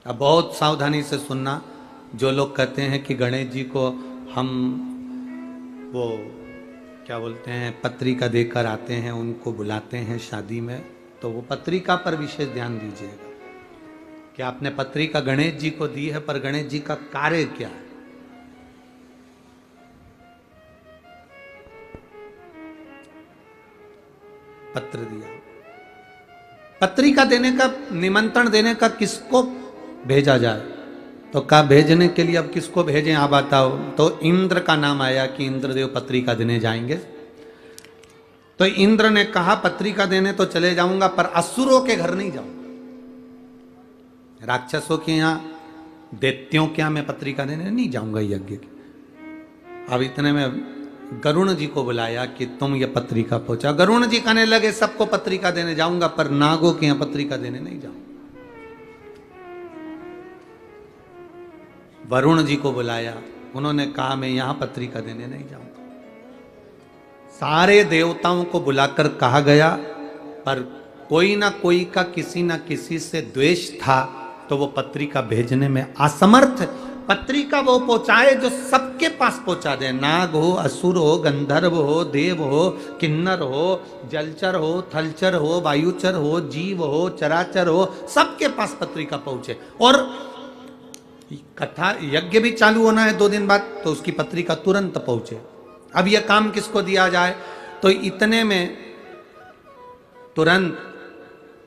अब बहुत सावधानी से सुनना। जो लोग कहते हैं कि गणेश जी को हम वो क्या बोलते हैं पत्रिका देकर आते हैं, उनको बुलाते हैं शादी में, तो वो पत्रिका पर विशेष ध्यान दीजिएगा कि आपने पत्रिका गणेश जी को दी है, पर गणेश जी का कार्य क्या है। पत्र दिया, पत्रिका देने का, निमंत्रण देने का किसको भेजा जाए, तो कहा भेजने के लिए अब किसको भेजें आप बताओ। तो इंद्र का नाम आया कि इंद्रदेव पत्रिका देने जाएंगे। तो इंद्र ने कहा पत्रिका देने तो चले जाऊंगा, पर असुरों के घर नहीं जाऊंगा, राक्षसों के यहां, दैत्यों के यहां मैं पत्रिका देने नहीं जाऊंगा यज्ञ की। अब इतने में गरुण जी को बुलाया कि तुम ये पत्रिका पहुंचा। गरुण जी कहने लगे सबको पत्रिका देने जाऊंगा, पर नागों के यहां पत्रिका देने नहीं जाऊंगा। वरुण जी को बुलाया, उन्होंने कहा मैं यहां पत्रिका देने नहीं जाऊंगा। सारे देवताओं को बुलाकर कहा गया, पर कोई ना कोई का किसी ना किसी से द्वेष था, तो वो पत्रिका भेजने में असमर्थ। पत्रिका वो पहुंचाए जो सबके पास पहुंचा दे, नाग हो, असुर हो, गंधर्व हो, देव हो, किन्नर हो, जलचर हो, थलचर हो, वायुचर हो, जीव हो, चराचर हो, सबके पास पत्रिका पहुंचे। और कथा यज्ञ भी चालू होना है 2 दिन बाद, तो उसकी पत्रिका तुरंत पहुंचे। अब यह काम किसको दिया जाए, तो इतने में तुरंत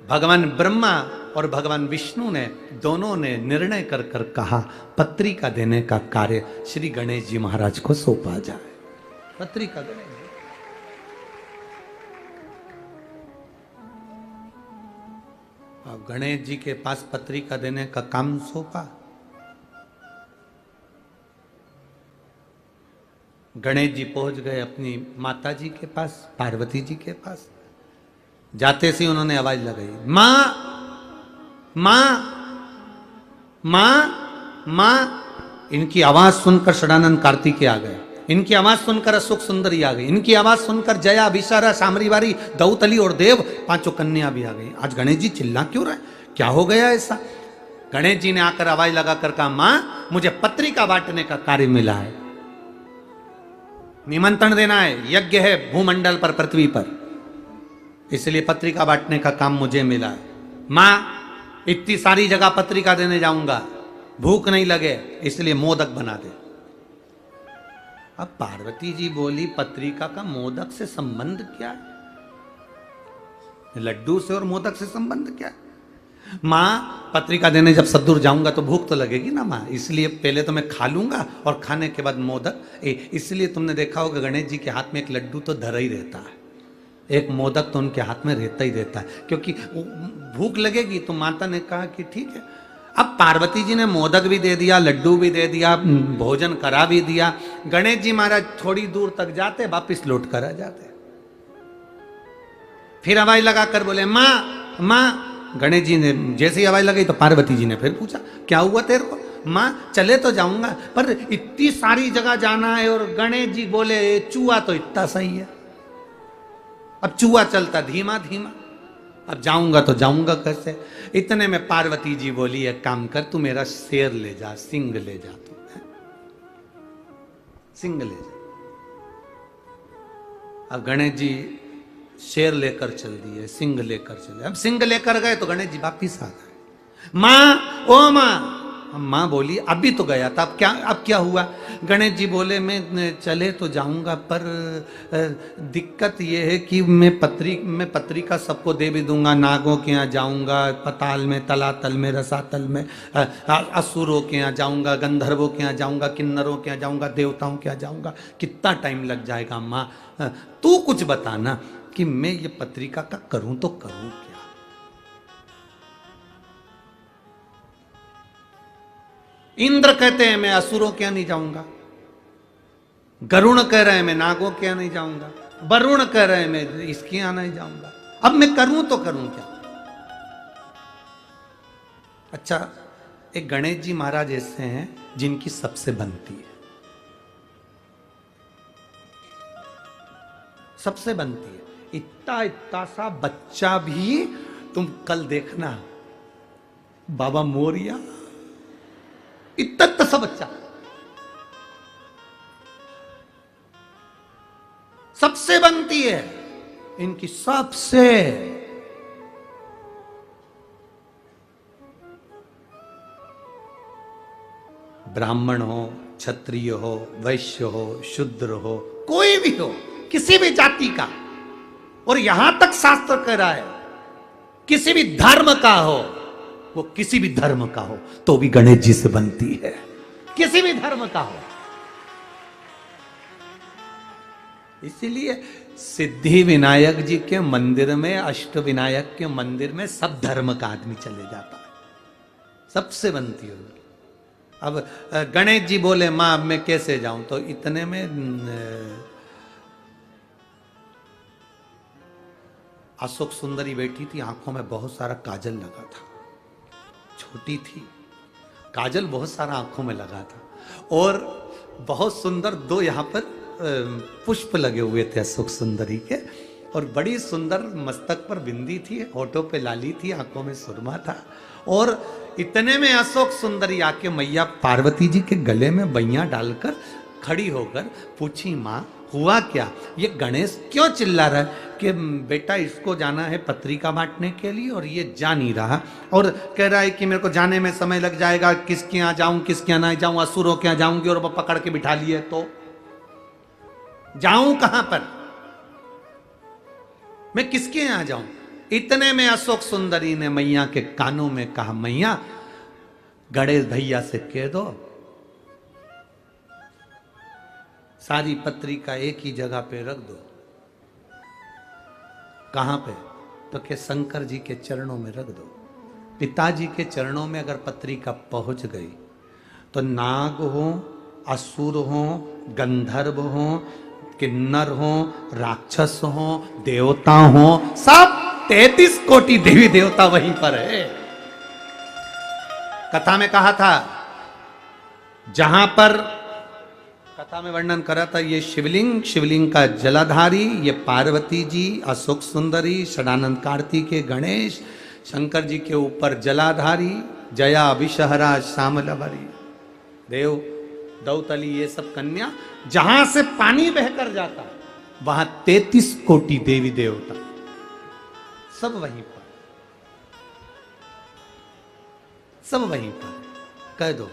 भगवान ब्रह्मा और भगवान विष्णु ने, दोनों ने निर्णय कर कर कहा पत्रिका देने का कार्य श्री गणेश जी महाराज को सौंपा जाए। पत्रिका गणेश जी, अब गणेश जी के पास पत्रिका देने का काम सौंपा। गणेश जी पहुंच गए अपनी माता जी के पास, पार्वती जी के पास। जाते से उन्होंने आवाज लगाई, मां मां मां मां। इनकी आवाज सुनकर षडानंद कार्तिकेय आ गए, इनकी आवाज सुनकर अशोक सुंदरी आ गई, इनकी आवाज सुनकर जया, अभिसारा, सामरीवारी, दौतली और देव, 5 कन्या भी आ गई। आज गणेश जी चिल्ला क्यों रहे, क्या हो गया ऐसा? गणेश जी ने आकर आवाज लगाकर कहा, मां मुझे पत्रिका बांटने का कार्य मिला है, निमंत्रण देना है, यज्ञ है भूमंडल पर, पृथ्वी पर, इसलिए पत्रिका बांटने का काम मुझे मिला है। मां इतनी सारी जगह पत्रिका देने जाऊंगा, भूख नहीं लगे इसलिए मोदक बना दे। अब पार्वती जी बोली पत्रिका का मोदक से संबंध क्या है, लड्डू से और मोदक से संबंध क्या है? माँ पत्रिका देने जब सद्दूर जाऊंगा तो भूख तो लगेगी ना माँ, इसलिए पहले तो मैं खा लूंगा और खाने के बाद मोदक। इसलिए तुमने देखा होगा गणेश जी के हाथ में एक लड्डू तो धरा ही रहता है, एक मोदक तो उनके हाथ में रहता ही रहता है, क्योंकि भूख लगेगी। तो माता ने कहा कि ठीक है। अब पार्वती जी ने मोदक भी दे दिया, लड्डू भी दे दिया, भोजन करा भी दिया। गणेश जी महाराज थोड़ी दूर तक जाते, वापिस लौट कर आ जाते। फिर हवाई लगा कर बोले माँ माँ। गणेश जी ने जैसी हवाई लगाई तो पार्वती जी ने फिर पूछा क्या हुआ तेरे को? माँ चले तो जाऊंगा पर इतनी सारी जगह जाना है। और गणेश जी बोले चूहा तो इतना सही है, अब चूहा चलता धीमा धीमा, अब जाऊंगा तो जाऊंगा कैसे? इतने में पार्वती जी बोली एक काम कर, तू मेरा शेर ले जा, सिंह ले जा, तू सिंह ले जा। अब गणेश जी शेर लेकर चल दिए, सिंह लेकर चले। अब सिंह लेकर गए तो गणेश जी वापिस आ गए। माँ ओ माँ। माँ बोली अभी तो गया था, अब क्या हुआ? गणेश जी बोले मैं चले तो जाऊंगा पर दिक्कत यह है कि मैं पत्रिका सबको दे भी दूंगा, नागों के यहाँ जाऊंगा, पताल में, तलातल में, रसातल में, असुरों के यहाँ जाऊंगा, गंधर्वों के यहाँ जाऊंगा, किन्नरों के यहाँ जाऊंगा, देवताओं के यहाँ जाऊंगा, कितना टाइम लग जाएगा माँ? तू कुछ बताना कि मैं ये पत्रिका का करूं तो करूं क्या? इंद्र कहते हैं मैं असुरों के यहाँ नहीं जाऊंगा, गरुण कह रहे हैं मैं नागों के यहाँ नहीं जाऊंगा, वरुण कह रहे हैं मैं इसके यहाँ नहीं जाऊंगा, अब मैं करूं तो करूं क्या? अच्छा, एक गणेश जी महाराज ऐसे हैं जिनकी सबसे बनती है, सबसे बनती है। इतना इतना सा बच्चा भी, तुम कल देखना बाबा मोरिया, इतना सा बच्चा सबसे बनती है इनकी, सबसे। ब्राह्मण हो, क्षत्रिय हो, वैश्य हो, शूद्र हो, कोई भी हो, किसी भी जाति का, और यहां तक शास्त्र कह रहा है किसी भी धर्म का हो, वो किसी भी धर्म का हो तो भी गणेश जी से बनती है, किसी भी धर्म का हो। इसीलिए सिद्धि विनायक जी के मंदिर में, अष्ट विनायक के मंदिर में सब धर्म का आदमी चले जाता है, सबसे बनती है। अब गणेश जी बोले मां अब मैं कैसे जाऊं? तो इतने में अशोक सुंदरी बैठी थी, आंखों में बहुत सारा काजल लगा था, छोटी थी, काजल बहुत सारा आंखों में लगा था, और बहुत सुंदर दो यहाँ पर पुष्प लगे हुए थे अशोक सुंदरी के, और बड़ी सुंदर मस्तक पर बिंदी थी, होठों पे लाली थी, आंखों में सुरमा था। और इतने में अशोक सुंदरी आके मैया पार्वती जी के गले में बैया डालकर खड़ी होकर पूछी माँ हुआ क्या? ये गणेश क्यों चिल्ला रहा है कि बेटा इसको जाना है पत्रिका बांटने के लिए और ये जा नहीं रहा, और कह रहा है कि मेरे को जाने में समय लग जाएगा, किसके यहाँ जाऊं किसके यहाँ नहीं जाऊं, असुरों के यहाँ जाऊंगी और वो पकड़ के बिठा लिए तो जाऊं कहां पर, मैं किसके यहां जाऊं? इतने में अशोक सुंदरी ने मैया के कानों में कहा मैया गणेश भैया से कह दो सारी पत्रिका एक ही जगह पे रख दो। कहां पे? तो के शंकर जी के चरणों में रख दो। पिताजी के चरणों में अगर पत्रिका पहुंच गई तो नाग हो, असुर हो, गंधर्व हो, किन्नर हो, राक्षस हो, देवता हो, सब 33 कोटि देवी देवता वहीं पर है। कथा में कहा था, जहां पर कथा में वर्णन करा था, ये शिवलिंग, शिवलिंग का जलाधारी, ये पार्वती जी, अशोक सुंदरी, षडानंद कार्तिकेय, गणेश, शंकर जी के ऊपर जलाधारी, जया विषहरा श्यामलवरी, देव दौतली, ये सब कन्या, जहां से पानी बहकर जाता वहां 33 कोटि देवी देवता सब वहीं पर, सब वहीं पर। कह दो,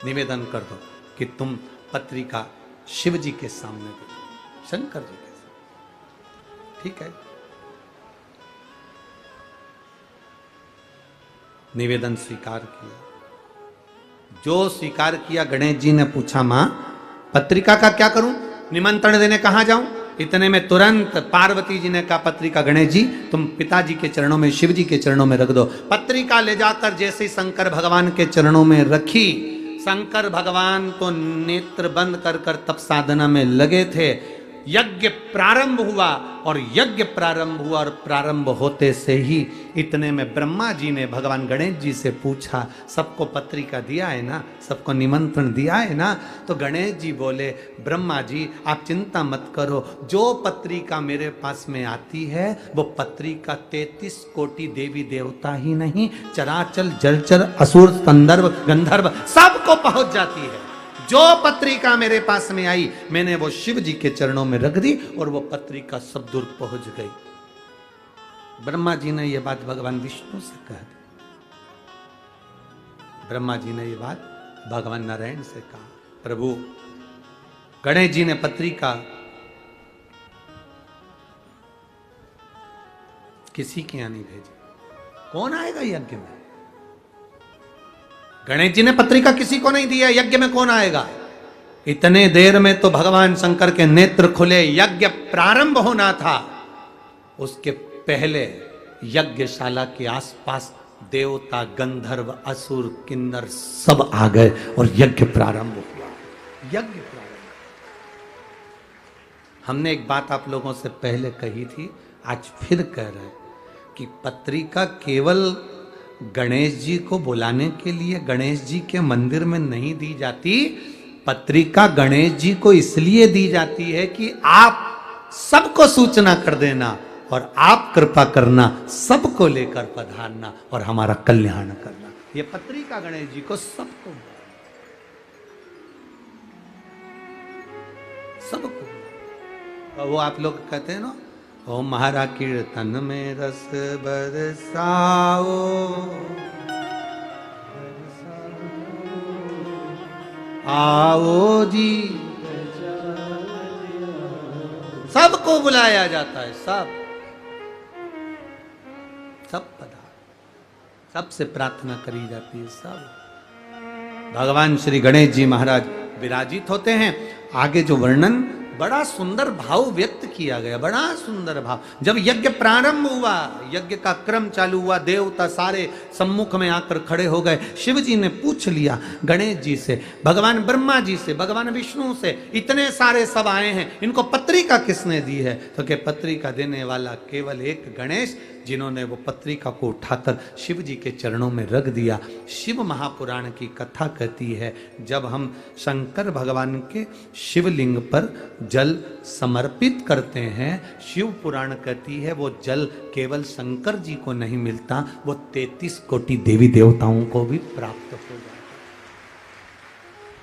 निवेदन कर दो कि तुम पत्रिका शिव जी के सामने दो, शंकर जी के सामने, ठीक है? निवेदन स्वीकार किया। जो स्वीकार किया, गणेश जी ने पूछा, मां पत्रिका का क्या करूं, निमंत्रण देने कहां जाऊं? इतने में तुरंत पार्वती जी ने कहा, पत्रिका गणेश जी तुम पिताजी के चरणों में, शिव जी के चरणों में रख दो। पत्रिका ले जाकर जैसे ही शंकर भगवान के चरणों में रखी, शंकर भगवान तो नेत्र बंद कर कर तप साधना में लगे थे। यज्ञ प्रारंभ हुआ और यज्ञ प्रारंभ हुआ और प्रारंभ होते से ही इतने में ब्रह्मा जी ने भगवान गणेश जी से पूछा, सबको पत्रिका दिया है ना, सबको निमंत्रण दिया है ना? तो गणेश जी बोले, ब्रह्मा जी आप चिंता मत करो, जो पत्रिका मेरे पास में आती है वो पत्रिका 33 कोटि देवी देवता ही नहीं, चराचल जलचर असुर संदर्भ गंधर्व सबको पहुंच जाती है। जो पत्रिका मेरे पास में आई मैंने वो शिव जी के चरणों में रख दी और वो पत्रिका सब दूर पहुंच गई। ब्रह्मा जी ने ये बात भगवान विष्णु से कह दी। ब्रह्मा जी ने ये बात भगवान नारायण से कहा। प्रभु गणेश जी ने पत्रिका किसी के यहां नहीं भेजी, कौन आएगा यज्ञ में? गणेश जी ने पत्रिका किसी को नहीं दिया, यज्ञ में कौन आएगा? इतने देर में तो भगवान शंकर के नेत्र खुले, यज्ञ प्रारंभ होना था। उसके पहले यज्ञशाला के आसपास देवता गंधर्व असुर किन्नर सब आ गए और यज्ञ प्रारंभ हुआ। यज्ञ प्रारंभ। हमने एक बात आप लोगों से पहले कही थी, आज फिर कह रहे हैं कि पत्रिका केवल गणेश जी को बुलाने के लिए गणेश जी के मंदिर में नहीं दी जाती। पत्रिका गणेश जी को इसलिए दी जाती है कि आप सबको सूचना कर देना और आप कृपा करना, सबको लेकर पधारना और हमारा कल्याण करना। ये पत्रिका गणेश जी को सबको वो आप लोग कहते हैं ना, ओ महारा कीर्तन में रस बरसाओ, आओ जी, सबको बुलाया जाता है, सब पधार, सबसे प्रार्थना करी जाती है। सब भगवान श्री गणेश जी महाराज विराजित होते हैं। आगे जो वर्णन बड़ा सुंदर भाव व्यक्त किया गया, बड़ा सुंदर भाव। जब यज्ञ प्रारंभ हुआ, यज्ञ का क्रम चालू हुआ, देवता सारे सम्मुख में आकर खड़े हो गए। शिव जी ने पूछ लिया गणेश जी से, भगवान ब्रह्मा जी से, भगवान विष्णु से, इतने सारे सब आए हैं, इनको पत्रिका किसने दी है? तो क्या पत्रिका देने वाला केवल एक गणेश, जिन्होंने वो पत्रिका को उठाकर शिव जी के चरणों में रख दिया। शिव महापुराण की कथा कहती है, जब हम शंकर भगवान के शिवलिंग पर जल समर्पित करते हैं, शिव पुराण कहती है वो जल केवल शंकर जी को नहीं मिलता, वो 33 कोटि देवी देवताओं को भी प्राप्त हो जाता है।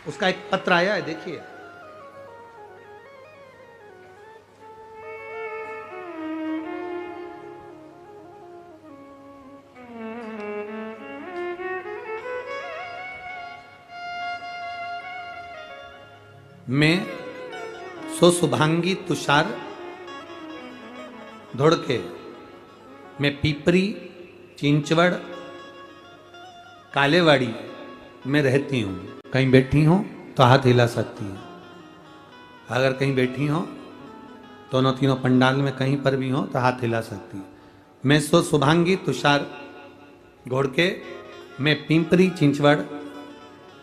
उसका एक पत्र आया है, देखिए। मैं सो शुभांगी तुषार धोड़के, मैं पीपरी चिंचवड़ कालेवाड़ी में रहती हूँ। कहीं बैठी हो तो हाथ हिला सकती हैं। अगर कहीं बैठी हो, दोनों तीनों पंडाल में कहीं पर भी हो तो हाथ हिला सकती है। मैं सो शुभांगी तुषार घोड़के, मैं पिंपरी चिंचवड़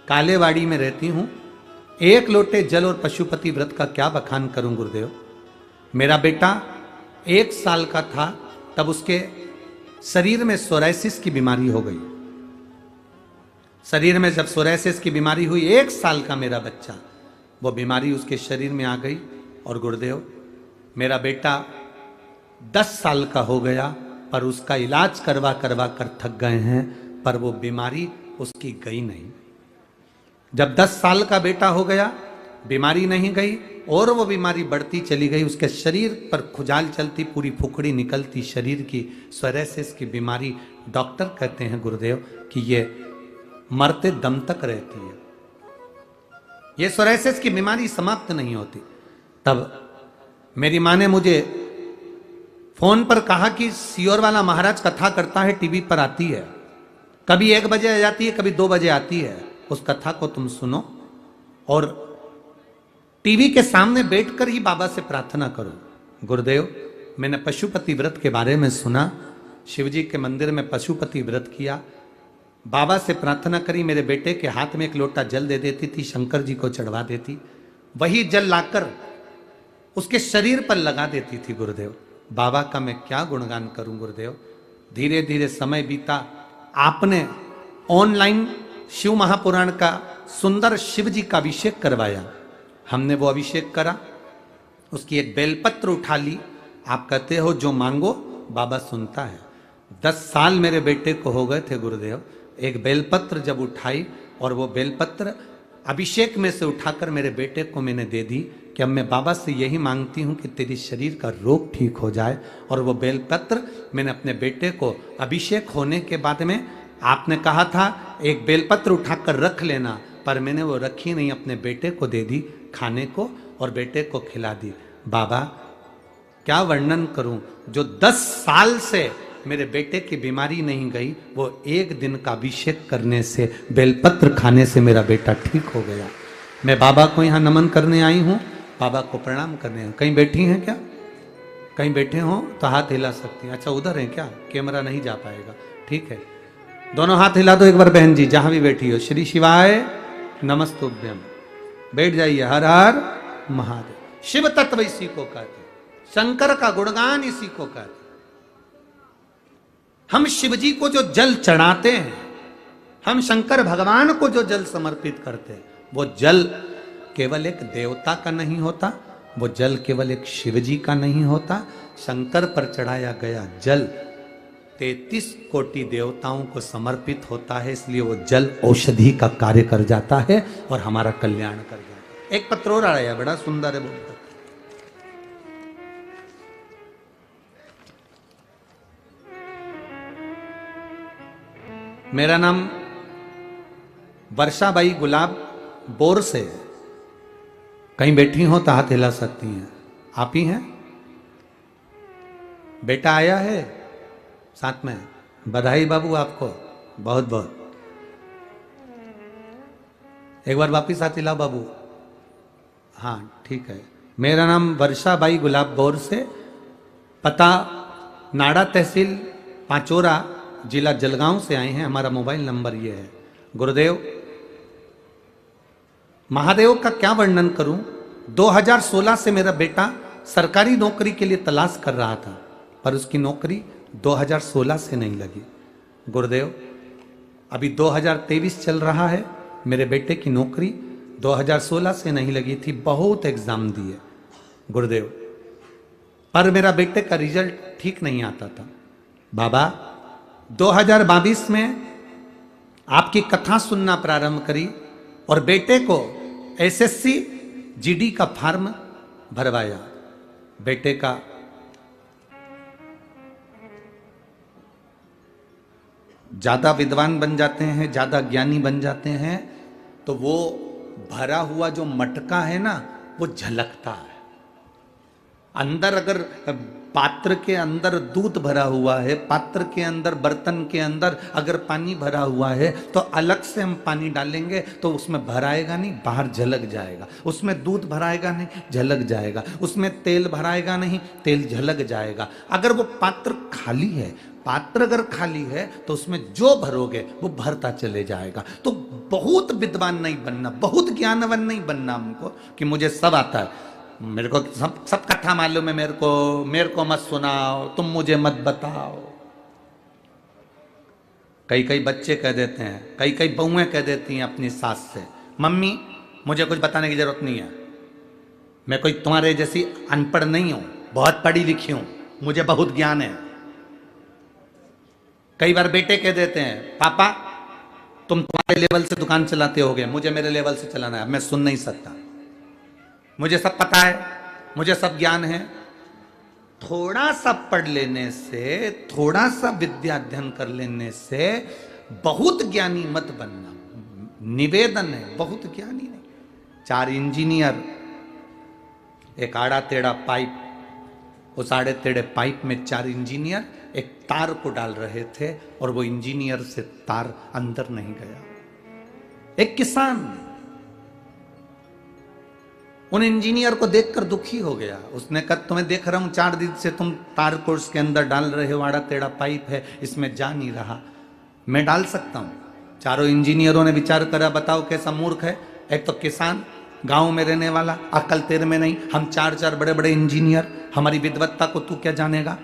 कालेवाड़ी में रहती हूँ। एक लोटे जल और पशुपति व्रत का क्या बखान करूं गुरुदेव। मेरा बेटा 1 साल का था तब उसके शरीर में सोराइसिस की बीमारी हो गई। शरीर में जब सोराइसिस की बीमारी हुई, 1 साल का मेरा बच्चा, वो बीमारी उसके शरीर में आ गई। और गुरुदेव मेरा बेटा 10 साल का हो गया, पर उसका इलाज करवा करवा कर थक गए हैं, पर वो बीमारी उसकी गई नहीं। जब 10 साल का बेटा हो गया, बीमारी नहीं गई और वो बीमारी बढ़ती चली गई। उसके शरीर पर खुजाल चलती, पूरी फुकड़ी निकलती शरीर की, सोराइसिस की बीमारी। डॉक्टर कहते हैं गुरुदेव कि ये मरते दम तक रहती है, ये सोराइसिस की बीमारी समाप्त नहीं होती। तब मेरी माँ ने मुझे फोन पर कहा कि सियोर वाला महाराज कथा करता है, टीवी पर आती है, कभी 1 बजे आ जाती है, कभी 2 बजे आती है। उस कथा को तुम सुनो और टीवी के सामने बैठकर ही बाबा से प्रार्थना करो। गुरुदेव, मैंने पशुपति व्रत के बारे में सुना, शिवजी के मंदिर में पशुपति व्रत किया, बाबा से प्रार्थना करी, मेरे बेटे के हाथ में 1 लोटा जल दे देती थी, शंकर जी को चढ़वा देती, वही जल लाकर उसके शरीर पर लगा देती थी। गुरुदेव, बाबा का मैं क्या गुणगान करूं गुरुदेव। धीरे धीरे समय बीता, आपने ऑनलाइन शिव महापुराण का सुंदर शिव जी का अभिषेक करवाया, हमने वो अभिषेक करा, उसकी एक बेलपत्र उठा ली। आप कहते हो जो मांगो बाबा सुनता है। 10 साल मेरे बेटे को हो गए थे गुरुदेव, एक बेलपत्र जब उठाई और वो बेलपत्र अभिषेक में से उठाकर मेरे बेटे को मैंने दे दी कि अब मैं बाबा से यही मांगती हूँ कि तेरी शरीर का रोग ठीक हो जाए। और वो बेलपत्र मैंने अपने बेटे को अभिषेक होने के बाद में, आपने कहा था एक बेलपत्र उठाकर रख लेना, पर मैंने वो रखी नहीं, अपने बेटे को दे दी खाने को और बेटे को खिला दी। बाबा क्या वर्णन करूं, जो 10 साल से मेरे बेटे की बीमारी नहीं गई, वो 1 दिन का अभिषेक करने से, बेलपत्र खाने से मेरा बेटा ठीक हो गया। मैं बाबा को यहाँ नमन करने आई हूँ, बाबा को प्रणाम करने हैं। कहीं बैठी हैं क्या? कहीं बैठे हो तो हाथ हिला सकती हैं। अच्छा उधर है क्या? कैमरा नहीं जा पाएगा, ठीक है। दोनों हाथ हिला दो एक बार बहन जी, जहां भी बैठी हो। श्री शिवाय नमस्तुभ्यम। बैठ जाइए। हर हर महादेव। शिव तत्व इसी को कहते, शंकर का गुणगान इसी को कहते। हम शिव जी को जो जल चढ़ाते हैं, हम शंकर भगवान को जो जल समर्पित करते हैं, वो जल केवल एक देवता का नहीं होता, वो जल केवल एक शिव जी का नहीं होता। शंकर पर चढ़ाया गया जल 33 कोटि देवताओं को समर्पित होता है, इसलिए वो जल औषधि का कार्य कर जाता है और हमारा कल्याण कर जाता है। एक पत्र और आया, बड़ा सुंदर है बोलकर। मेरा नाम वर्षाबाई गुलाब बोर से। कहीं बैठी हो तो हाथ हिला सकती हैं। आप ही हैं? बेटा आया है साथ में? बधाई बाबू आपको बहुत बहुत। एक बार वापिस हाथ हिलाओ बाबू। हाँ ठीक है। मेरा नाम वर्षाबाई गुलाब बोर से, पता नाड़ा तहसील पांचोरा, जिला जलगांव से आए हैं। हमारा मोबाइल नंबर ये है। गुरुदेव, महादेव का क्या वर्णन करूं। 2016 से मेरा बेटा सरकारी नौकरी के लिए तलाश कर रहा था, पर उसकी नौकरी 2016 से नहीं लगी। गुरुदेव, अभी 2023 चल रहा है, मेरे बेटे की नौकरी 2016 से नहीं लगी थी, बहुत एग्जाम दिए गुरुदेव, पर मेरा बेटे का रिजल्ट ठीक नहीं आता था। बाबा 2022 में आपकी कथा सुनना प्रारंभ करी और बेटे को एसएससी जीडी का फॉर्म भरवाया। बेटे का ज्यादा विद्वान बन जाते हैं, ज्यादा ज्ञानी बन जाते हैं, तो वो भरा हुआ जो मटका है ना, वो झलकता है। अंदर अगर पात्र के अंदर दूध भरा हुआ है, पात्र के अंदर, बर्तन के अंदर अगर पानी भरा हुआ है, तो अलग से हम पानी डालेंगे तो उसमें भराएगा नहीं, बाहर झलक जाएगा। उसमें दूध भराएगा नहीं, झलक जाएगा। उसमें तेल भराएगा नहीं, तेल झलक जाएगा। अगर वो पात्र खाली है, पात्र अगर खाली है, तो उसमें जो भरोगे वो भरता चले जाएगा। तो बहुत विद्वान नहीं बनना, बहुत ज्ञानवान नहीं बनना हमको कि मुझे सब आता है, मेरे को सब कथा मालूम है, मेरे को मत सुनाओ, तुम मुझे मत बताओ। कई बच्चे कह देते हैं, कई बहुएं कह देती हैं अपनी सास से, मम्मी मुझे कुछ बताने की जरूरत नहीं है, मैं कोई तुम्हारे जैसी अनपढ़ नहीं हूं, बहुत पढ़ी लिखी हूं, मुझे बहुत ज्ञान है। कई बार बेटे कह देते हैं, पापा तुम तुम्हारे लेवल से दुकान चलाते होगे, मुझे मेरे लेवल से चलाना है, मैं सुन नहीं सकता, मुझे सब पता है, मुझे सब ज्ञान है। थोड़ा सा पढ़ लेने से, थोड़ा सा विद्या अध्ययन कर लेने से बहुत ज्ञानी मत बनना। निवेदन है, बहुत ज्ञानी नहीं। 4 इंजीनियर, एक आड़ा टेढ़ा पाइप, उस आड़े टेढ़े पाइप में 4 इंजीनियर एक तार को डाल रहे थे और वो इंजीनियर से तार अंदर नहीं गया। एक किसान उन इंजीनियर को देखकर दुखी हो गया। उसने कहा तुम्हें देख रहा हूं 4 दिन से तुम तार को उसके अंदर डाल रहे हो, आड़ा टेढ़ा पाइप है, इसमें जा नहीं रहा, मैं डाल सकता हूं। चारों इंजीनियरों ने विचार करा, बताओ कैसा मूर्ख है, एक तो किसान गांव में रहने वाला, अकल तेरे में नहीं, हम 4 बड़े बड़े इंजीनियर, हमारी विद्वत्ता को तू क्या जानेगा,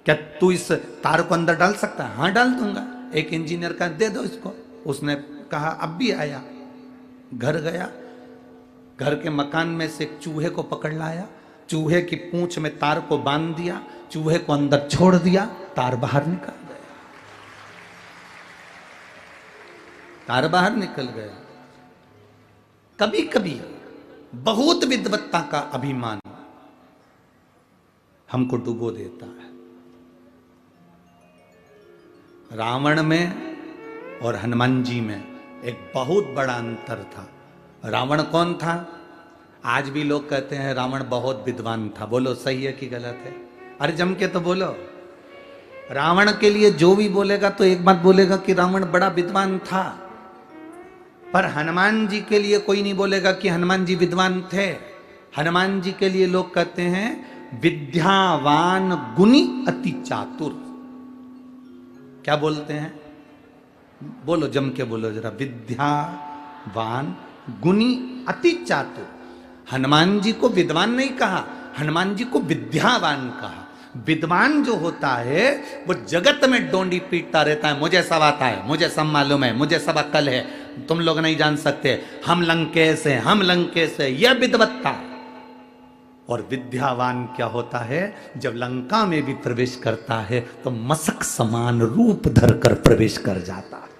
क्या तू इस तार को अंदर डाल सकता है? हाँ डाल दूंगा। एक इंजीनियर का दे दो इसको। उसने कहा अब भी आया, घर गया, घर के मकान में से एक चूहे को पकड़ लाया, चूहे की पूंछ में तार को बांध दिया, चूहे को अंदर छोड़ दिया, तार बाहर निकल गया, तार बाहर निकल गया। कभी कभी बहुत विद्वत्ता का अभिमान हमको डुबो देता है। रावण में और हनुमान जी में एक बहुत बड़ा अंतर था। रावण कौन था? आज भी लोग कहते हैं रावण बहुत विद्वान था। बोलो सही है कि गलत है? अरे जम के तो बोलो। रावण के लिए जो भी बोलेगा तो एक बात बोलेगा कि रावण बड़ा विद्वान था, पर हनुमान जी के लिए कोई नहीं बोलेगा कि हनुमान जी विद्वान थे। हनुमान जी के लिए लोग कहते हैं विद्यावान गुणी अति चातुर। क्या बोलते हैं? बोलो जम के बोलो जरा। विद्यावान गुणी अति चातुर। हनुमान जी को विद्वान नहीं कहा, हनुमान जी को विद्यावान कहा। विद्वान जो होता है वो जगत में डोंडी पीटता रहता है, मुझे सब आता है, मुझे सब मालूम है, मुझे सब अक्ल है, तुम लोग नहीं जान सकते, हम लंकेश हैं, हम लंकेश है, यह विद्वत्ता। और विद्यावान क्या होता है? जब लंका में भी प्रवेश करता है तो मशक समान रूप धरकर प्रवेश कर जाता है।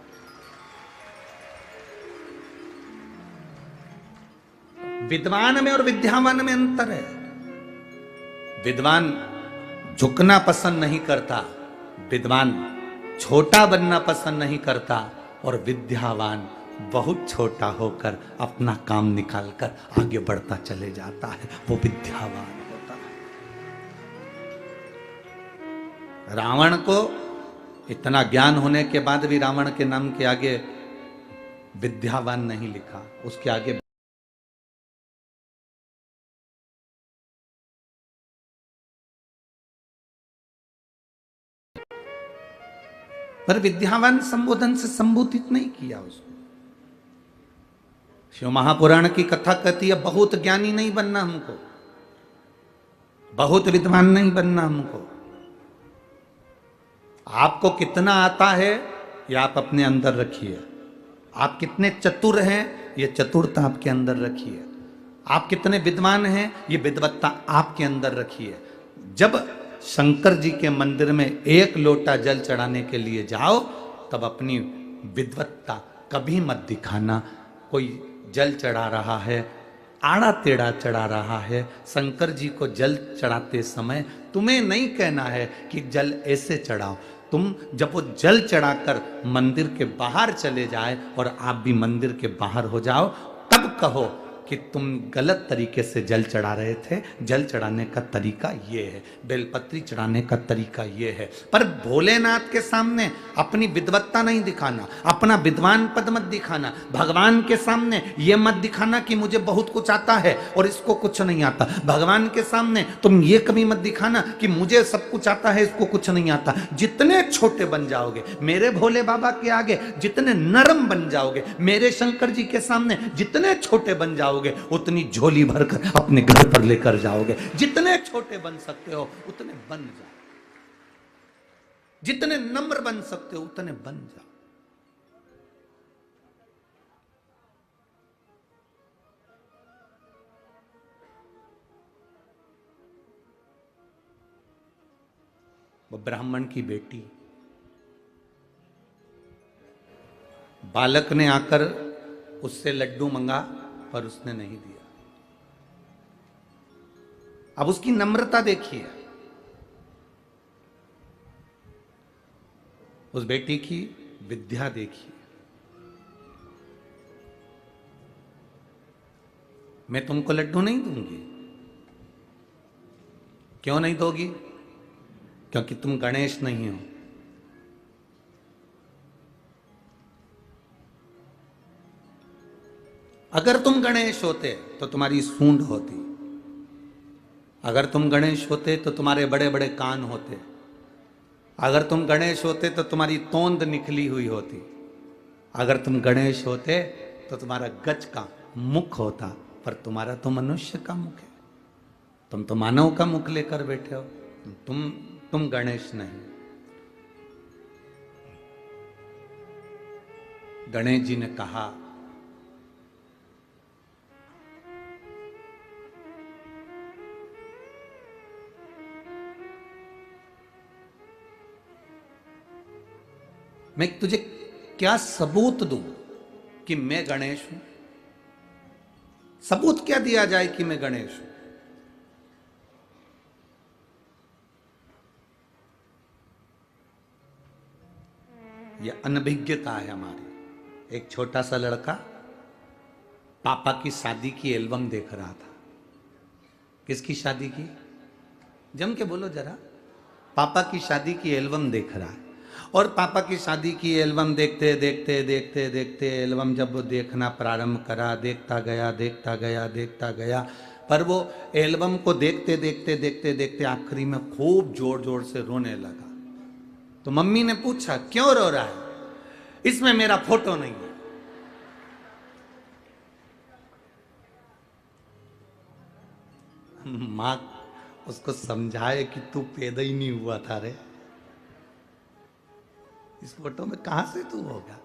विद्वान में और विद्यावान में अंतर है। विद्वान झुकना पसंद नहीं करता, विद्वान छोटा बनना पसंद नहीं करता, और विद्यावान बहुत छोटा होकर अपना काम निकालकर आगे बढ़ता चले जाता है, वो विद्यावान होता है। रावण को इतना ज्ञान होने के बाद भी रावण के नाम के आगे विद्यावान नहीं लिखा, उसके आगे पर विद्यावान संबोधन से संबोधित नहीं किया उसको। शिव महापुराण की कथा कहती है बहुत ज्ञानी नहीं बनना हमको, बहुत विद्वान नहीं बनना हमको। आपको कितना आता है ये आप अपने अंदर रखिए, आप कितने चतुर हैं ये चतुरता आपके अंदर रखिए, आप कितने विद्वान हैं ये विद्वत्ता आपके अंदर रखिए। जब शंकर जी के मंदिर में 1 लोटा जल चढ़ाने के लिए जाओ तब अपनी विद्वत्ता कभी मत दिखाना। कोई जल चढ़ा रहा है, आड़ा टेढ़ा चढ़ा रहा है, शंकर जी को जल चढ़ाते समय तुम्हें नहीं कहना है कि जल ऐसे चढ़ाओ। तुम जब वो जल चढ़ाकर मंदिर के बाहर चले जाए और आप भी मंदिर के बाहर हो जाओ तब कहो कि तुम गलत तरीके से जल चढ़ा रहे थे, जल चढ़ाने का तरीका ये है, बेलपत्री चढ़ाने का तरीका ये है। पर भोलेनाथ के सामने अपनी विद्वत्ता नहीं दिखाना, अपना विद्वान पद मत दिखाना। भगवान के सामने ये मत दिखाना कि मुझे बहुत कुछ आता है और इसको कुछ नहीं आता। भगवान के सामने तुम ये कभी मत दिखाना कि मुझे सब कुछ आता है, इसको कुछ नहीं आता। जितने छोटे बन जाओगे मेरे भोले बाबा के आगे, जितने नरम बन जाओगे मेरे शंकर जी के सामने, जितने छोटे बन जाओगे उतनी झोली भरकर अपने घर पर लेकर जाओगे। जितने छोटे बन सकते हो उतने बन जाओ, जितने नम्र बन सकते हो उतने बन जाओ। वो ब्राह्मण की बेटी, बालक ने आकर उससे लड्डू मंगा पर उसने नहीं दिया। अब उसकी नम्रता देखिए, उस बेटी की विद्या देखिए। मैं तुमको लड्डू नहीं दूंगी, क्यों नहीं दोगी? क्योंकि तुम गणेश नहीं हो। अगर तुम गणेश होते तो तुम्हारी सूंड होती, अगर तुम गणेश होते तो तुम्हारे बड़े बड़े कान होते, अगर तुम गणेश होते तो तुम्हारी तोंद निकली हुई होती, अगर तुम गणेश होते तो तुम्हारा गज का मुख होता, पर तुम्हारा तो मनुष्य का मुख है। तुम तो मानव का मुख लेकर बैठे हो। तुम गणेश नहीं। गणेश जी ने कहा, मैं तुझे क्या सबूत दूं कि मैं गणेश हूं? सबूत क्या दिया जाए कि मैं गणेश हूं? यह अनभिज्ञता है हमारी। एक छोटा सा लड़का पापा की शादी की एल्बम देख रहा था। किसकी शादी की? जम के बोलो जरा। पापा की शादी की एल्बम देख रहा है, और पापा की शादी की एल्बम देखते देखते देखते देखते एल्बम जब वो देखना प्रारंभ करा, देखता गया देखता गया देखता गया, पर वो एल्बम को देखते देखते देखते देखते आखिरी में खूब जोर जोर से रोने लगा। तो मम्मी ने पूछा, क्यों रो रहा है? इसमें मेरा फोटो नहीं है। मां उसको समझाए कि तू पैदा ही नहीं हुआ था रे, इस फोटो में कहां से तू होगा?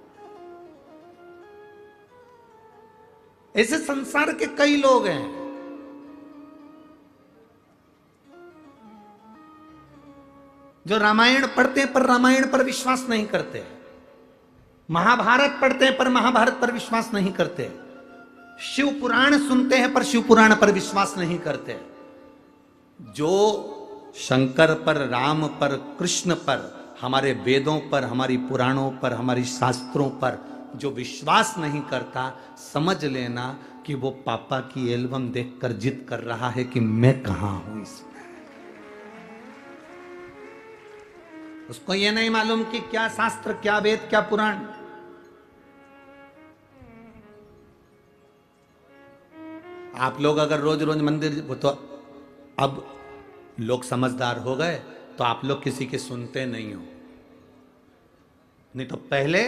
ऐसे संसार के कई लोग हैं। जो रामायण पढ़ते हैं पर रामायण पर विश्वास नहीं करते, महाभारत पढ़ते हैं पर महाभारत पर विश्वास नहीं करते, शिव पुराण सुनते हैं पर शिव पुराण पर विश्वास नहीं करते। जो शंकर पर, राम पर, कृष्ण पर, हमारे वेदों पर, हमारी पुराणों पर, हमारी शास्त्रों पर जो विश्वास नहीं करता, समझ लेना कि वो पापा की एल्बम देखकर जिद कर रहा है कि मैं कहां हूं इसमें। उसको ये नहीं मालूम कि क्या शास्त्र, क्या वेद, क्या पुराण। आप लोग अगर रोज रोज मंदिर, वो तो अब लोग समझदार हो गए तो आप लोग किसी के सुनते नहीं हो। नहीं तो पहले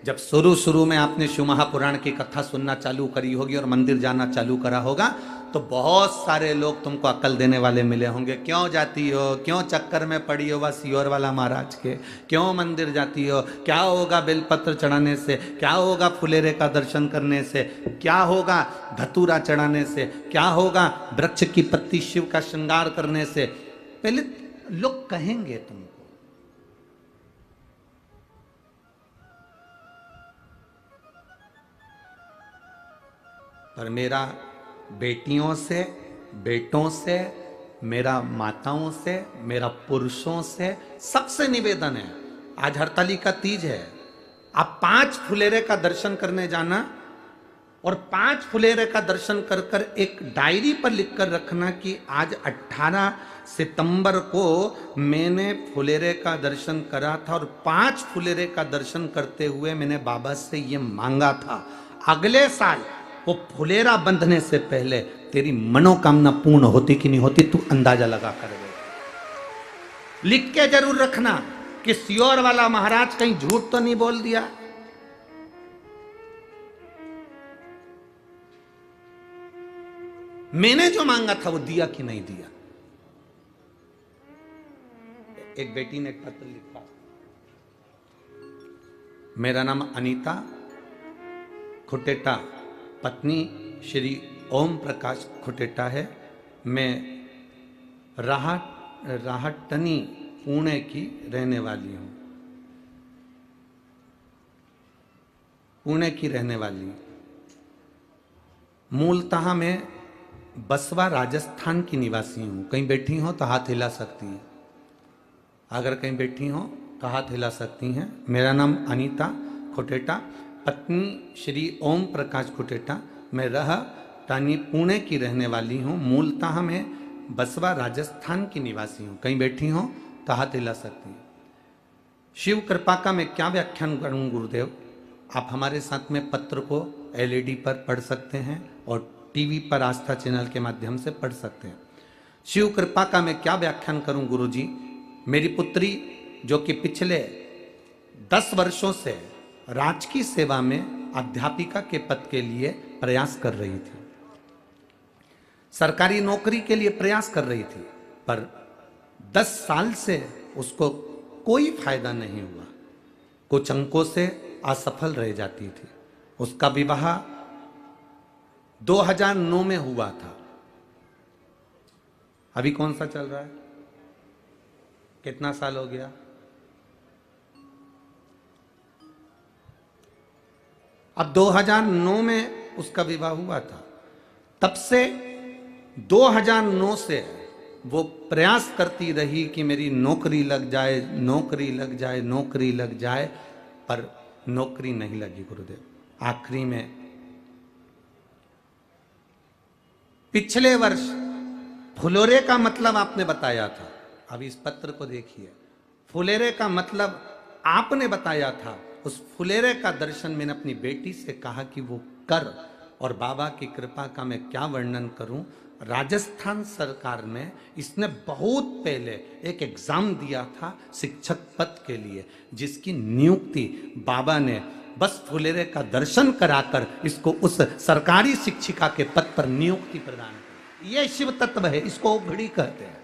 जब शुरू शुरू में आपने शिव महापुराण की कथा सुनना चालू करी होगी और मंदिर जाना चालू करा होगा, तो बहुत सारे लोग तुमको अकल देने वाले मिले होंगे। क्यों जाती हो? क्यों चक्कर में पड़ी हो बस सियोर वाला महाराज के? क्यों मंदिर जाती हो? क्या होगा बेलपत्र चढ़ाने से? क्या होगा फुलेरे का दर्शन करने से? क्या होगा धतूरा चढ़ाने से? क्या होगा वृक्ष की पत्ती शिव का श्रृंगार करने से? पहले लोग कहेंगे तुमको। पर मेरा बेटियों से, बेटों से, मेरा माताओं से, मेरा पुरुषों से सबसे निवेदन है, आज हरतालिका तीज है, आप 5 फुलेरे का दर्शन करने जाना, और 5 फुलेरे का दर्शन कर कर एक डायरी पर लिख कर रखना कि आज 18 सितंबर को मैंने फुलेरे का दर्शन करा था और 5 फुलेरे का दर्शन करते हुए मैंने बाबा से ये मांगा था, अगले साल वो फुलेरा बंधने से पहले तेरी मनोकामना पूर्ण होती कि नहीं होती, तू अंदाजा लगा कर दे। लिख के जरूर रखना कि सियोर वाला महाराज कहीं झूठ तो नहीं बोल दिया। मैंने जो मांगा था वो दिया कि नहीं दिया। एक बेटी ने एक पत्र लिखा, मेरा नाम अनीता खुटेटा, पत्नी श्री ओम प्रकाश खुटेटा है। मैं राहटनी पुणे की रहने वाली हूं। पुणे की रहने वाली हूं। मूलतः मैं बसवा राजस्थान की निवासी हूं। कहीं बैठी हो तो हाथ हिला सकती हैं। अगर कहीं बैठी हो तो हाथ हिला सकती हैं। मेरा नाम अनीता खुटेटा, पत्नी श्री ओम प्रकाश खुटेटा। मैं राहटनी पुणे की रहने वाली हूँ। मूलतः मैं बसवा राजस्थान की निवासी हूं, कहीं बैठी हो तो हाथ हिला सकती हैं। शिव कृपा का मैं क्या व्याख्यान करूं गुरुदेव? आप हमारे साथ में पत्र को एलईडी पर पढ़ सकते हैं और टीवी पर आस्था चैनल के माध्यम से पढ़ सकते हैं। शिव कृपा का मैं क्या व्याख्यान करूं गुरुजी? मेरी पुत्री जो कि पिछले 10 वर्षों से राजकीय सेवा में अध्यापिका के पद के लिए प्रयास कर रही थी, सरकारी नौकरी के लिए प्रयास कर रही थी, पर 10 साल से उसको कोई फायदा नहीं हुआ, कुछ अंकों से असफल रह जाती थी। उसका विवाह 2009 में हुआ था। अभी कौन सा चल रहा है? कितना साल हो गया? अब 2009 में उसका विवाह हुआ था। तब से 2009 से वो प्रयास करती रही कि मेरी नौकरी लग जाए, नौकरी लग जाए, नौकरी लग जाए, पर नौकरी नहीं लगी गुरुदेव। आखिरी में पिछले वर्ष फुलोरे का मतलब आपने बताया था। अब इस पत्र को देखिए, फुलेरे का मतलब आपने बताया था। उस फुलेरे का दर्शन मैंने अपनी बेटी से कहा कि वो कर, और बाबा की कृपा का मैं क्या वर्णन करूं। राजस्थान सरकार में इसने बहुत पहले एक एग्जाम दिया था शिक्षक पद के लिए, जिसकी नियुक्ति बाबा ने बस फुलेरे का दर्शन कराकर इसको उस सरकारी शिक्षिका के पद पर नियुक्ति प्रदान की। यह शिव तत्व है, इसको घड़ी कहते हैं।